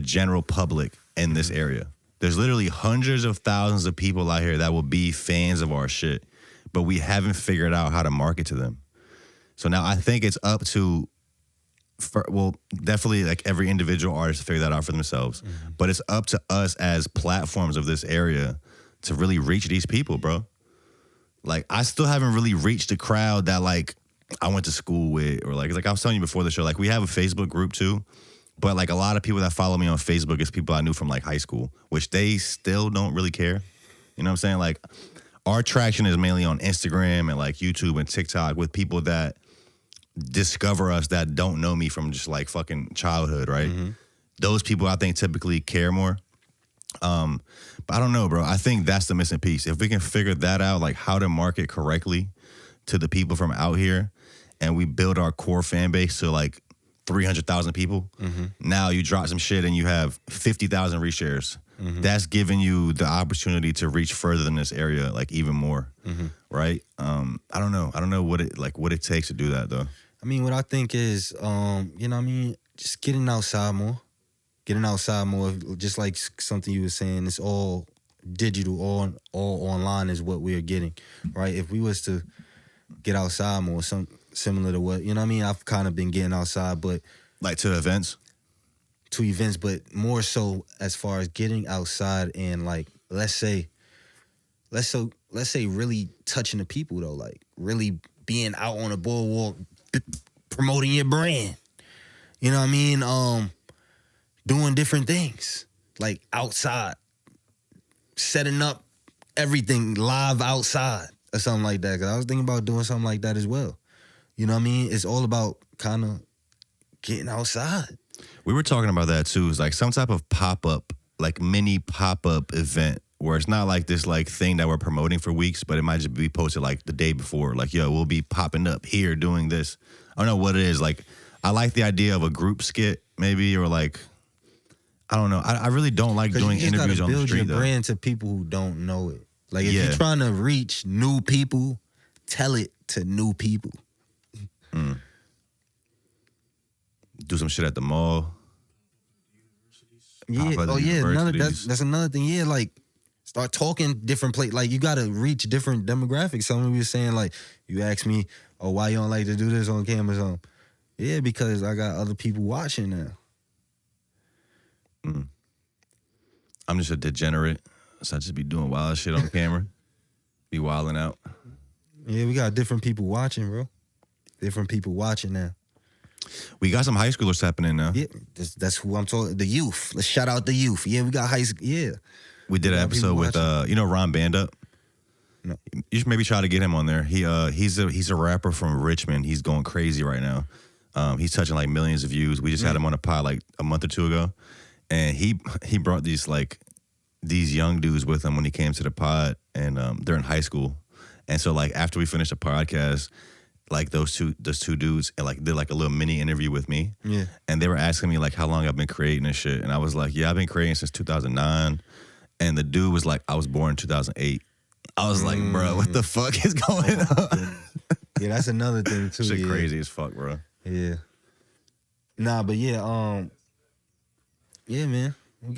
A: general public in this area. There's literally hundreds of thousands of people out here that will be fans of our shit, but we haven't figured out how to market to them. So now I think it's up to, definitely like every individual artist to figure that out for themselves. But it's up to us as platforms of this area to really reach these people, bro. Like I still haven't really reached the crowd that like I went to school with, or like I was telling you before the show, like we have a Facebook group too. But like a lot of people that follow me on Facebook is people I knew from like high school, which they still don't really care. You know what I'm saying? Like our traction is mainly on Instagram and like YouTube and TikTok with people that discover us that don't know me from just like fucking childhood, right? Those people I think typically care more. But I don't know, bro. I think that's the missing piece. If we can figure that out, like how to market correctly to the people from out here, and we build our core fan base to like 300,000 people. Now you drop some shit and you have 50,000 reshares. That's giving you the opportunity to reach further than this area, like even more, right? I don't know. I don't know what it takes to do that though.
B: I mean, what I think is, you know what I mean? Just getting outside more. Just like something you were saying, it's all digital, all online is what we are getting, right? If we was to get outside more, similar to what, you know what I mean? I've kind of been getting outside, but...
A: Like to events?
B: To events, but more so as far as getting outside and like, let's say really touching the people though, like really being out on a boardwalk, promoting your brand. You know what I mean? Doing different things, like outside, setting up everything live outside or something like that. Cause I was thinking about doing something like that as well. You know what I mean? It's all about kind of getting outside.
A: We were talking about that too. It's like some type of pop-up, like mini pop-up event where it's not like this like thing that we're promoting for weeks, but it might just be posted like the day before. Like, yo, we'll be popping up here doing this. I don't know what it is. Like, I like the idea of a group skit maybe, or like, I don't know. I really don't like doing interviews on the street, though.
B: Build your brand to people who don't know it. Like, if you're trying to reach new people, tell it to new people.
A: Mm. Do some shit at the mall.
B: Yeah. Oh, yeah. That's another thing. Yeah, like, start talking different places. Like, you got to reach different demographics. Some of you saying, like, you ask me, oh, why you don't like to do this on camera? Yeah, because I got other people watching now.
A: Mm. I'm just a degenerate, so I just be doing wild shit on camera. Be wilding out.
B: Yeah, we got different people watching, bro. Different people watching now.
A: We got some high schoolers tapping in now.
B: Yeah, that's who I'm talking. The youth. Let's shout out the youth. Yeah, we got high school. Yeah.
A: We did an episode with Ron Bandup.
B: No.
A: You should maybe try to get him on there. He's a rapper from Richmond. He's going crazy right now. He's touching like millions of views. We just had him on a pod like a month or two ago. And he brought these young dudes with him when he came to the pod, and they're in high school. And so like after we finished the podcast, like those two dudes and like did like a little mini interview with me.
B: Yeah.
A: And they were asking me like how long I've been creating and shit. And I was like, yeah, I've been creating since 2009. And the dude was like, I was born in 2008. I was like, bro, what the fuck is going on?
B: Yeah, that's another thing too.
A: Shit crazy as fuck, bro.
B: Yeah. Nah, but yeah, yeah, man.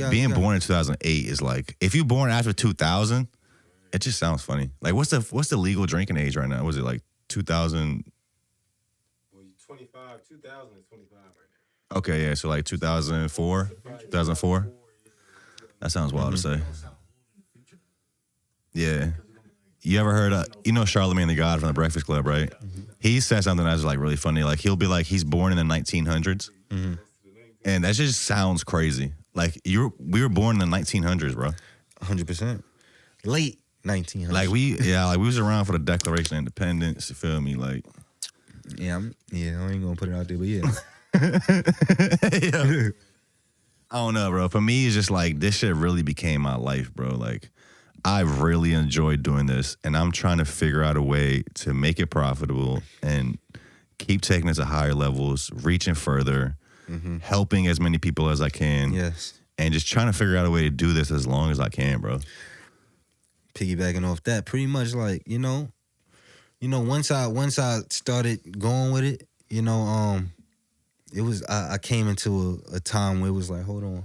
A: Being born in 2008 is like, if you're born after 2000, it just sounds funny. Like, what's the legal drinking age right now? Was it like 2000?
C: Well, 25. 2000 is 25 right now.
A: Okay, yeah. So like 2004, 2004. That sounds wild to say. Yeah. You ever heard Charlamagne the God from the Breakfast Club, right? Mm-hmm. He said something that's like really funny. Like he'll be like, he's born in the 1900s, and that just sounds crazy. Like we were born in the 1900s, bro.
B: 100%. Late 1900s.
A: Like we was around for the Declaration of Independence. You feel me? Like,
B: yeah, I ain't gonna put it out there, but yeah.
A: Yeah. I don't know, bro. For me, it's just like this shit really became my life, bro. Like, I really enjoyed doing this, and I'm trying to figure out a way to make it profitable and keep taking it to higher levels, reaching further, helping as many people as I can.
B: Yes.
A: And just trying to figure out a way to do this as long as I can, bro.
B: Piggybacking off that, pretty much like, once I started going with it, it was I came into a time where it was like, hold on,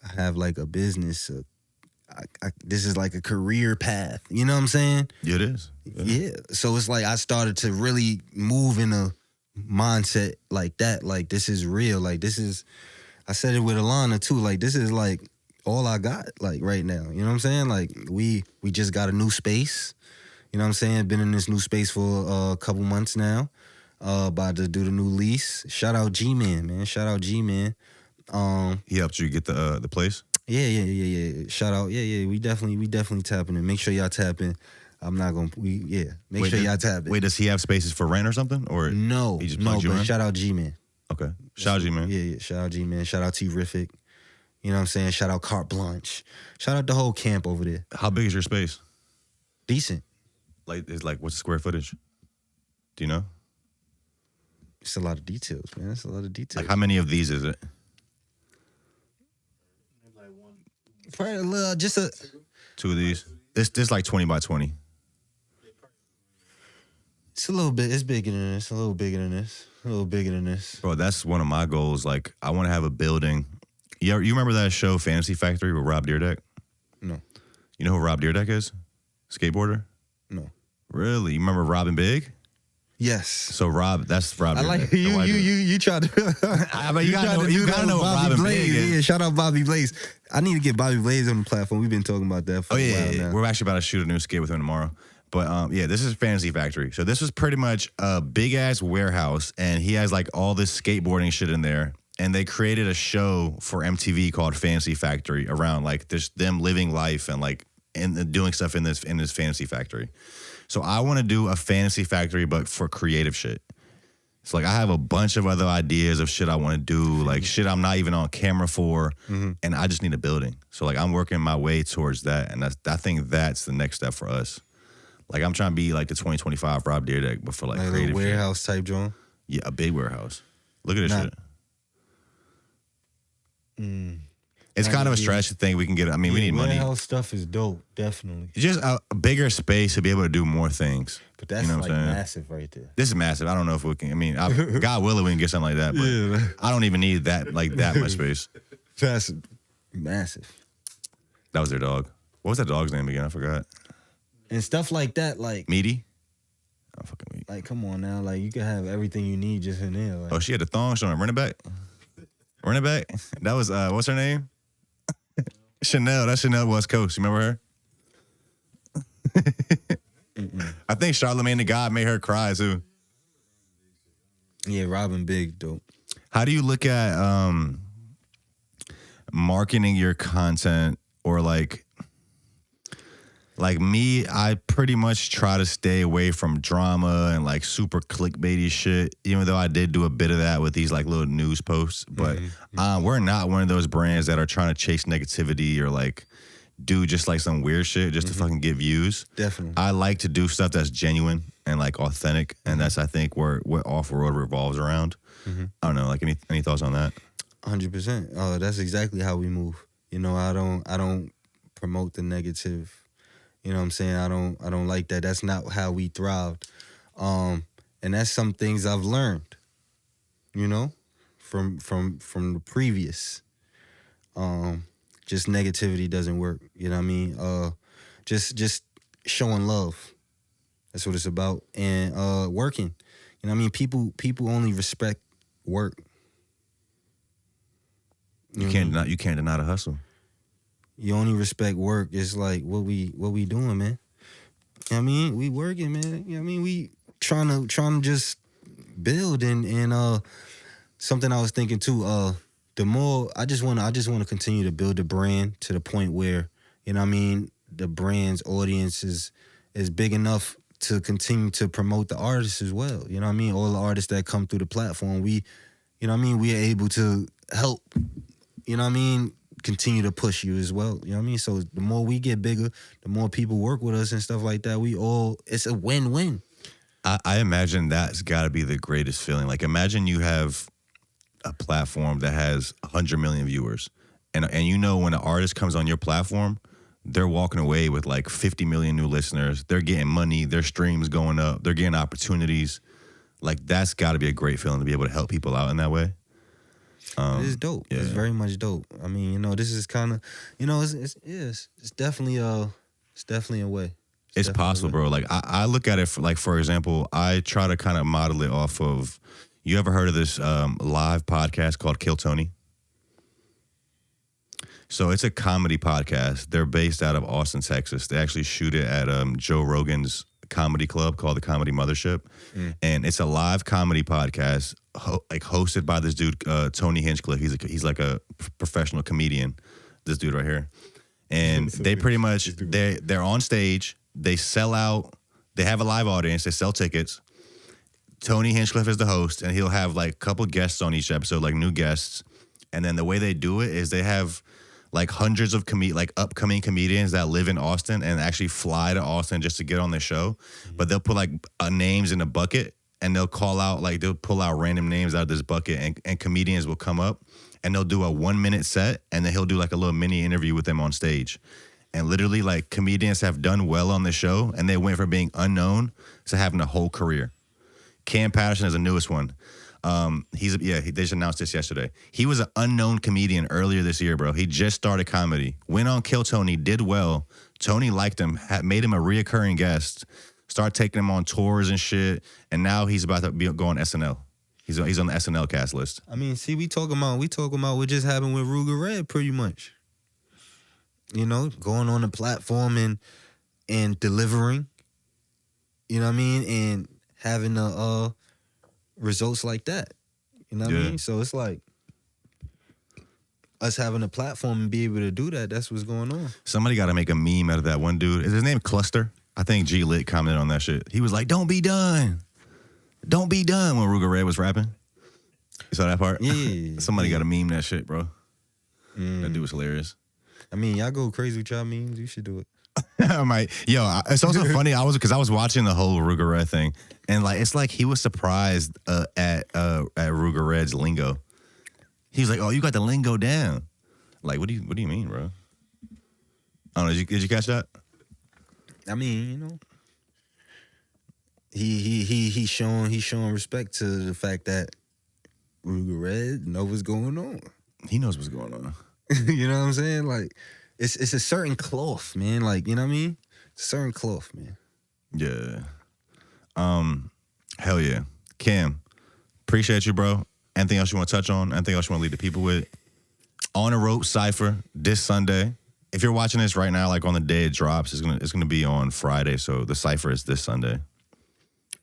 B: I have like a business. This is like a career path. You know what I'm saying?
A: Yeah, it is.
B: Yeah. So it's like I started to really move in a mindset like that. Like, this is real. Like, this is, I said it with Alana too. Like, this is like all I got like right now. You know what I'm saying? Like, we just got a new space. You know what I'm saying? Been in this new space for a couple months now. About to do the new lease. Shout out G-Man, man. Shout out G-Man.
A: He helped you get the place?
B: Yeah. Shout out. Yeah. We definitely tapping in. Make sure y'all tap in. I'm not gonna. Make sure y'all tap in.
A: Wait, does he have spaces for rent or something? Or
B: no?
A: He just plugs you in?
B: Shout out G-Man.
A: Okay. Shout out G-Man.
B: Yeah. Shout out G-Man. Shout out Terrific. You know what I'm saying? Shout out Carte Blanche. Shout out the whole camp over there.
A: How big is your space?
B: Decent.
A: Like, what's the square footage? Do you know?
B: It's a lot of details, man. It's a lot of details.
A: Like, how many of these is it?
B: Probably a little, just a...
A: 2 of these? This like 20 by 20.
B: It's a little bit, it's bigger than this, a little bigger than this, a little bigger than this.
A: Bro, that's one of my goals. Like, I want to have a building. You remember that show, Fantasy Factory, with Rob Dyrdek?
B: No.
A: You know who Rob Dyrdek is? Skateboarder?
B: No.
A: Really? You remember Robin Big?
B: Yes.
A: So Rob, that's Rob.
B: I like you tried to.
A: I mean, you gotta know what Robin Big is.
B: Yeah, shout out Bobby Blaze. I need to get Bobby Blaze on the platform. We've been talking about that for a while now.
A: We're actually about to shoot a new skit with him tomorrow. But this is Fantasy Factory. So this was pretty much a big ass warehouse, and he has like all this skateboarding shit in there. And they created a show for MTV called Fantasy Factory around like just them living life and like and doing stuff in this Fantasy Factory. So I want to do a Fantasy Factory, but for creative shit. It's like I have a bunch of other ideas of shit I want to do, like shit I'm not even on camera for, and I just need a building. So like I'm working my way towards that, and I think that's the next step for us. Like I'm trying to be like the 2025 Rob Dyrdek, but for like creative
B: a warehouse type joint.
A: Yeah, a big warehouse. Look at this shit. It's kind of a stretch to think we can get. I mean, we need money.
B: Warehouse stuff is dope, definitely.
A: It's just a bigger space to be able to do more things.
B: But that's like massive right there.
A: This is massive. I don't know if we can. I mean, God willing, we can get something like that. But I don't even need that much space.
B: That's massive.
A: That was their dog. What was that dog's name again? I forgot.
B: And stuff like that, like
A: Meaty. Oh, fucking Meaty.
B: Like, come on now, like you can have everything you need just in there. Like.
A: Oh, she had the thong showing. Run it back. That was what's her name? Chanel. That's Chanel West Coast. You remember her? I think Charlamagne the God made her cry too.
B: Yeah, Robin Big dope.
A: How do you look at marketing your content, or like me, I pretty much try to stay away from drama and like super clickbaity shit, even though I did do a bit of that with these like little news posts. But we're not one of those brands that are trying to chase negativity or like do just like some weird shit just to fucking get views.
B: Definitely.
A: I like to do stuff that's genuine and like authentic. And that's, I think, what Off-World revolves around. I don't know, like any thoughts on that?
B: 100%. That's exactly how we move. You know, I don't promote the negative. You know what I'm saying? I don't like that. That's not how we thrived. And that's some things I've learned, you know, from the previous. Just negativity doesn't work. You know what I mean? Just showing love. That's what it's about. And working. You know what I mean? People only respect work.
A: You can't deny the hustle.
B: You only respect work. It's like what we doing, man. You know what I mean? We working, man. You know what I mean? We trying to just build and something I was thinking too, the more I just wanna continue to build the brand to the point where, you know what I mean, the brand's audience is big enough to continue to promote the artists as well. You know what I mean? All the artists that come through the platform, we are able to help, you know what I mean, continue to push you as well. You know what I mean? So the more we get bigger, the more people work with us and stuff like that, it's a win-win.
A: I imagine that's got to be the greatest feeling. Like, imagine you have a platform that has 100 million viewers. And you know when an artist comes on your platform, they're walking away with like 50 million new listeners. They're getting money. Their streams going up. They're getting opportunities. Like, that's got to be a great feeling to be able to help people out in that way.
B: It is dope. Yeah. It's very much dope. I mean, you know, this is kind of, you know, it's definitely a way.
A: It's possible, bro. Like I look at it for example, I try to kind of model it off of. You ever heard of this live podcast called Kill Tony? So it's a comedy podcast. They're based out of Austin, Texas. They actually shoot it at Joe Rogan's comedy club called the Comedy Mothership, and it's a live comedy podcast hosted by this dude Tony Hinchcliffe. He's like a professional comedian. This dude right here, and they pretty much they're on stage. They sell out. They have a live audience. They sell tickets. Tony Hinchcliffe is the host, and he'll have like a couple guests on each episode, like new guests. And then the way they do it is they have like hundreds of upcoming comedians that live in Austin and actually fly to Austin just to get on the show. But they'll put like names in a bucket, and they'll call out, like they'll pull out random names out of this bucket, and comedians will come up and they'll do a 1-minute set, and then he'll do like a little mini interview with them on stage. And literally, like, comedians have done well on the show, and they went from being unknown to having a whole career. Cam Patterson is the newest one. They just announced this yesterday. He was an unknown comedian earlier this year, bro. He just started comedy. Went on Kill Tony, did well. Tony liked him, made him a reoccurring guest. start taking him on tours and shit. And now he's about to go on SNL. He's on the SNL cast list.
D: I mean, see, we talking about what just happened with Ruger Red, pretty much. You know, going on the platform and delivering. You know what I mean, and having results like that. You know what I mean? So it's like us having a platform and be able to do that. That's what's going on.
A: Somebody got to make a meme out of that one dude. Is his name Cluster? I think G Lit commented on that shit. He was like, "Don't be done. Don't be done," when Ruger Red was rapping. You saw that part?
D: Yeah.
A: Somebody got to meme that shit, bro. That dude was hilarious.
D: I mean, y'all go crazy with y'all memes. You should do it.
A: I'm like, it's also funny. Because I was watching the whole Ruger Red thing, and like, it's like he was surprised at Ruger Red's lingo. He was like, "Oh, you got the lingo down." Like, what do you mean, bro? I don't know. Did you catch that?
D: I mean, you know, he's showing respect to the fact that Ruger Red knows what's going on.
A: He knows what's going on.
D: You know what I'm saying? Like, it's a certain cloth, man. Like, you know what I mean? It's a certain cloth, man.
A: Yeah. Hell yeah. Cam, appreciate you, bro. Anything else you want to touch on? Anything else you want to leave the people with? On the Rope Cypher this Sunday. If you're watching this right now, like on the day it drops, it's gonna be on Friday. So the Cypher is this Sunday.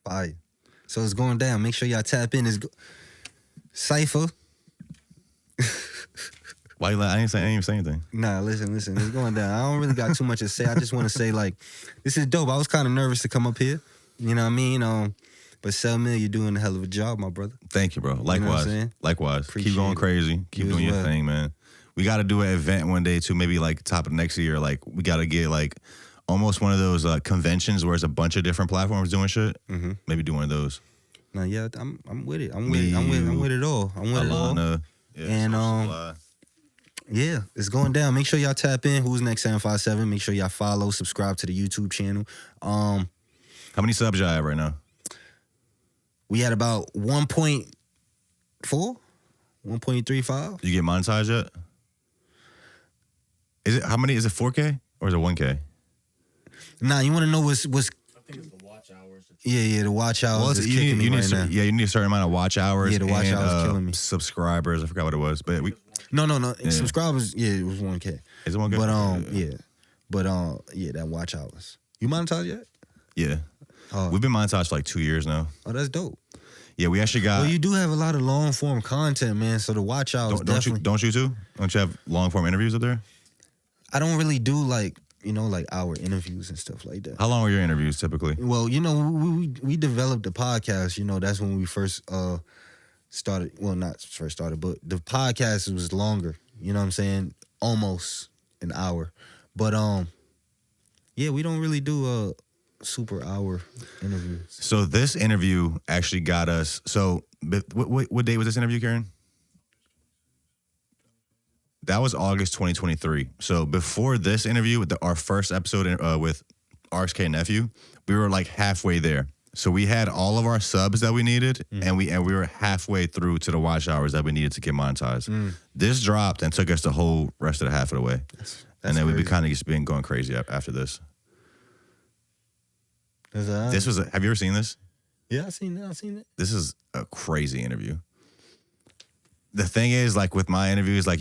D: Fire. So it's going down. Make sure y'all tap in. Cypher.
A: Why you like? I didn't even say anything.
D: Nah, listen. It's going down. I don't really got too much to say. I just want to say, like, this is dope. I was kind of nervous to come up here. You know what I mean? But Selma, you're doing a hell of a job, my brother.
A: Thank you, bro. Likewise.
D: You know
A: Likewise.
D: Appreciate
A: Keep going
D: it.
A: crazy. Keep doing your thing, man. We got to do an event one day too. Maybe like top of next year. Like we got to get like almost one of those conventions where it's a bunch of different platforms doing shit. Mm-hmm. Maybe do one of those.
D: Nah, yeah, I'm with it. I'm with it all. I'm with
A: Alana,
D: it all. Yeah, and yeah, it's going down. Make sure y'all tap in. Whosnext757. Make sure y'all follow, subscribe to the YouTube channel.
A: How many subs y'all have right now?
D: We had about 1.4, 1.35.
A: You get monetized yet? Is it how many? Is it 4K or is it 1K?
D: Nah, you want to know what's?
C: I think it's the watch hours.
D: Yeah, the watch hours.
A: Well, you need
D: right now.
A: Yeah, you need a certain amount of watch hours.
D: Yeah, the watch hours killing me.
A: Subscribers, I forgot what it was, but
D: No.
A: Yeah.
D: Subscribers, yeah, it was 1K.
A: Is it 1K?
D: But that watch hours. You monetize yet?
A: Yeah. We've been monetized for like 2 years now.
D: Oh, that's dope.
A: Yeah, we actually got.
D: Well, you do have a lot of long form content, man. So the watch hours definitely.
A: Don't you too? Don't you have long form interviews up there?
D: I don't really do like hour interviews and stuff like that.
A: How long are your interviews typically?
D: Well, we developed the podcast. That's when we first started. Well, not first started, but the podcast was longer. You know what I'm saying? Almost an hour. But yeah, we don't really do super hour interviews.
A: So this interview actually got us. So what day was this interview, Karen? That was August 2023. So before this interview, with our first episode with RXK Nephew, we were like halfway there. So we had all of our subs that we needed, and we were halfway through to the watch hours that we needed to get monetized. This dropped and took us the whole rest of the half of the way. And then we've kind of just been going crazy after this. This was. Have you ever seen this?
D: Yeah, I've seen it.
A: This is a crazy interview. The thing is, like with my interviews, like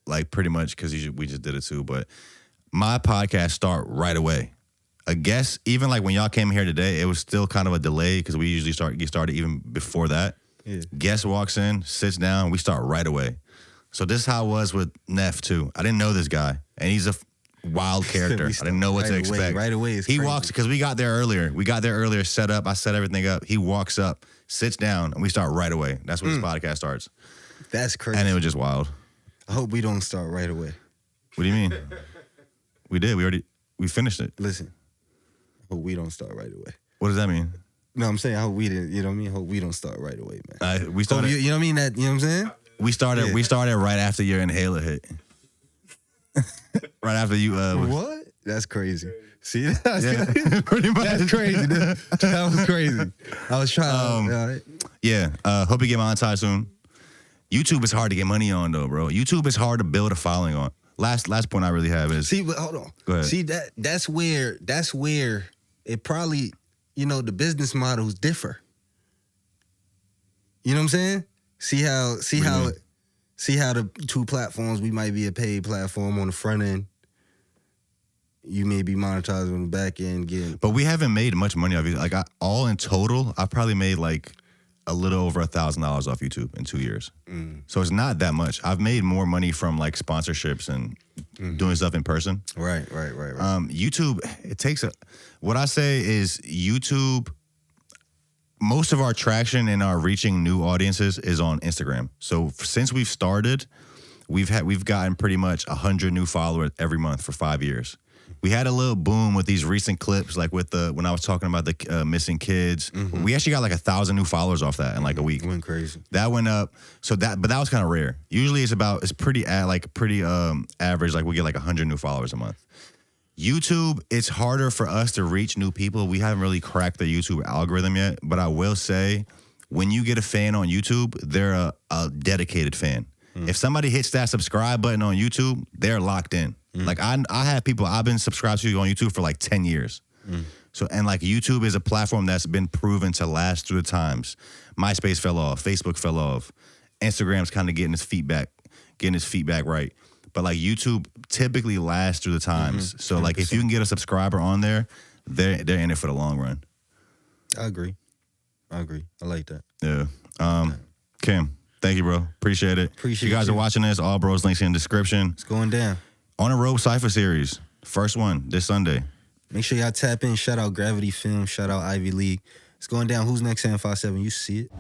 A: like pretty much because we just did it too. But my podcast start right away. A guest, even like when y'all came here today, it was still kind of a delay because we usually get started even before that. Yeah. Guest walks in, sits down, we start right away. So this is how it was with Neff too. I didn't know this guy, and he's a wild character. I didn't know what to expect.
D: Right away,
A: he walks because we got there earlier. Set up. I set everything up. He walks up, sits down, and we start right away. That's when this podcast starts.
D: That's crazy.
A: And it was just wild.
D: I hope we don't start right away.
A: What do you mean? We did. We finished it.
D: Listen, I hope we don't start right away.
A: What does that mean?
D: No, I'm saying I hope we didn't. You know what I mean? I hope we don't start right away, man.
A: We started.
D: You know what I mean? You know what I'm saying?
A: We started right after your inhaler hit. Right after you.
D: What? That's crazy. See, that's
A: pretty much.
D: That's crazy. That was crazy. I was trying.
A: Yeah. Hope you get monetized soon. YouTube is hard to get money on though, bro. YouTube is hard to build a following on. Last point I really have is.
D: See, but hold on.
A: Go ahead.
D: See that's where
B: it probably, the business models differ. You know what I'm saying? See how the two platforms, we might be a paid platform on the front end. You may be monetized on the back end.
A: But we haven't made much money off YouTube. Like, all in total, I probably made like a little over $1,000 off YouTube in 2 years. So it's not that much. I've made more money from like sponsorships and doing stuff in person.
B: Right.
A: YouTube, what I say is YouTube, most of our traction and our reaching new audiences is on Instagram. So since we've started, we've gotten pretty much 100 new followers every month for 5 years. We had a little boom with these recent clips, like when I was talking about the missing kids. We actually got like 1,000 new followers off that in like a week.
B: Went crazy.
A: That went up. But that was kind of rare. Usually it's pretty average. Like we get like 100 new followers a month. YouTube, it's harder for us to reach new people. We haven't really cracked the YouTube algorithm yet. But I will say, when you get a fan on YouTube, they're a dedicated fan. If somebody hits that subscribe button on YouTube, they're locked in. Like I have people I've been subscribed to on YouTube for like 10 years. So, and like YouTube is a platform that's been proven to last through the times. MySpace fell off, Facebook fell off. Instagram's kind of getting its feet back right. But like YouTube typically lasts through the times. So like if you can get a subscriber on there, they're in it for the long run.
B: I agree. I like that.
A: Yeah. Kim, thank you, bro. Appreciate it. If you guys are watching this, all bros links in the description.
B: It's going down.
A: On a Road Cypher series. First one this Sunday.
B: Make sure y'all tap in. Shout out Gravity Film. Shout out Ivy League. It's going down. Whosnext757. You see it.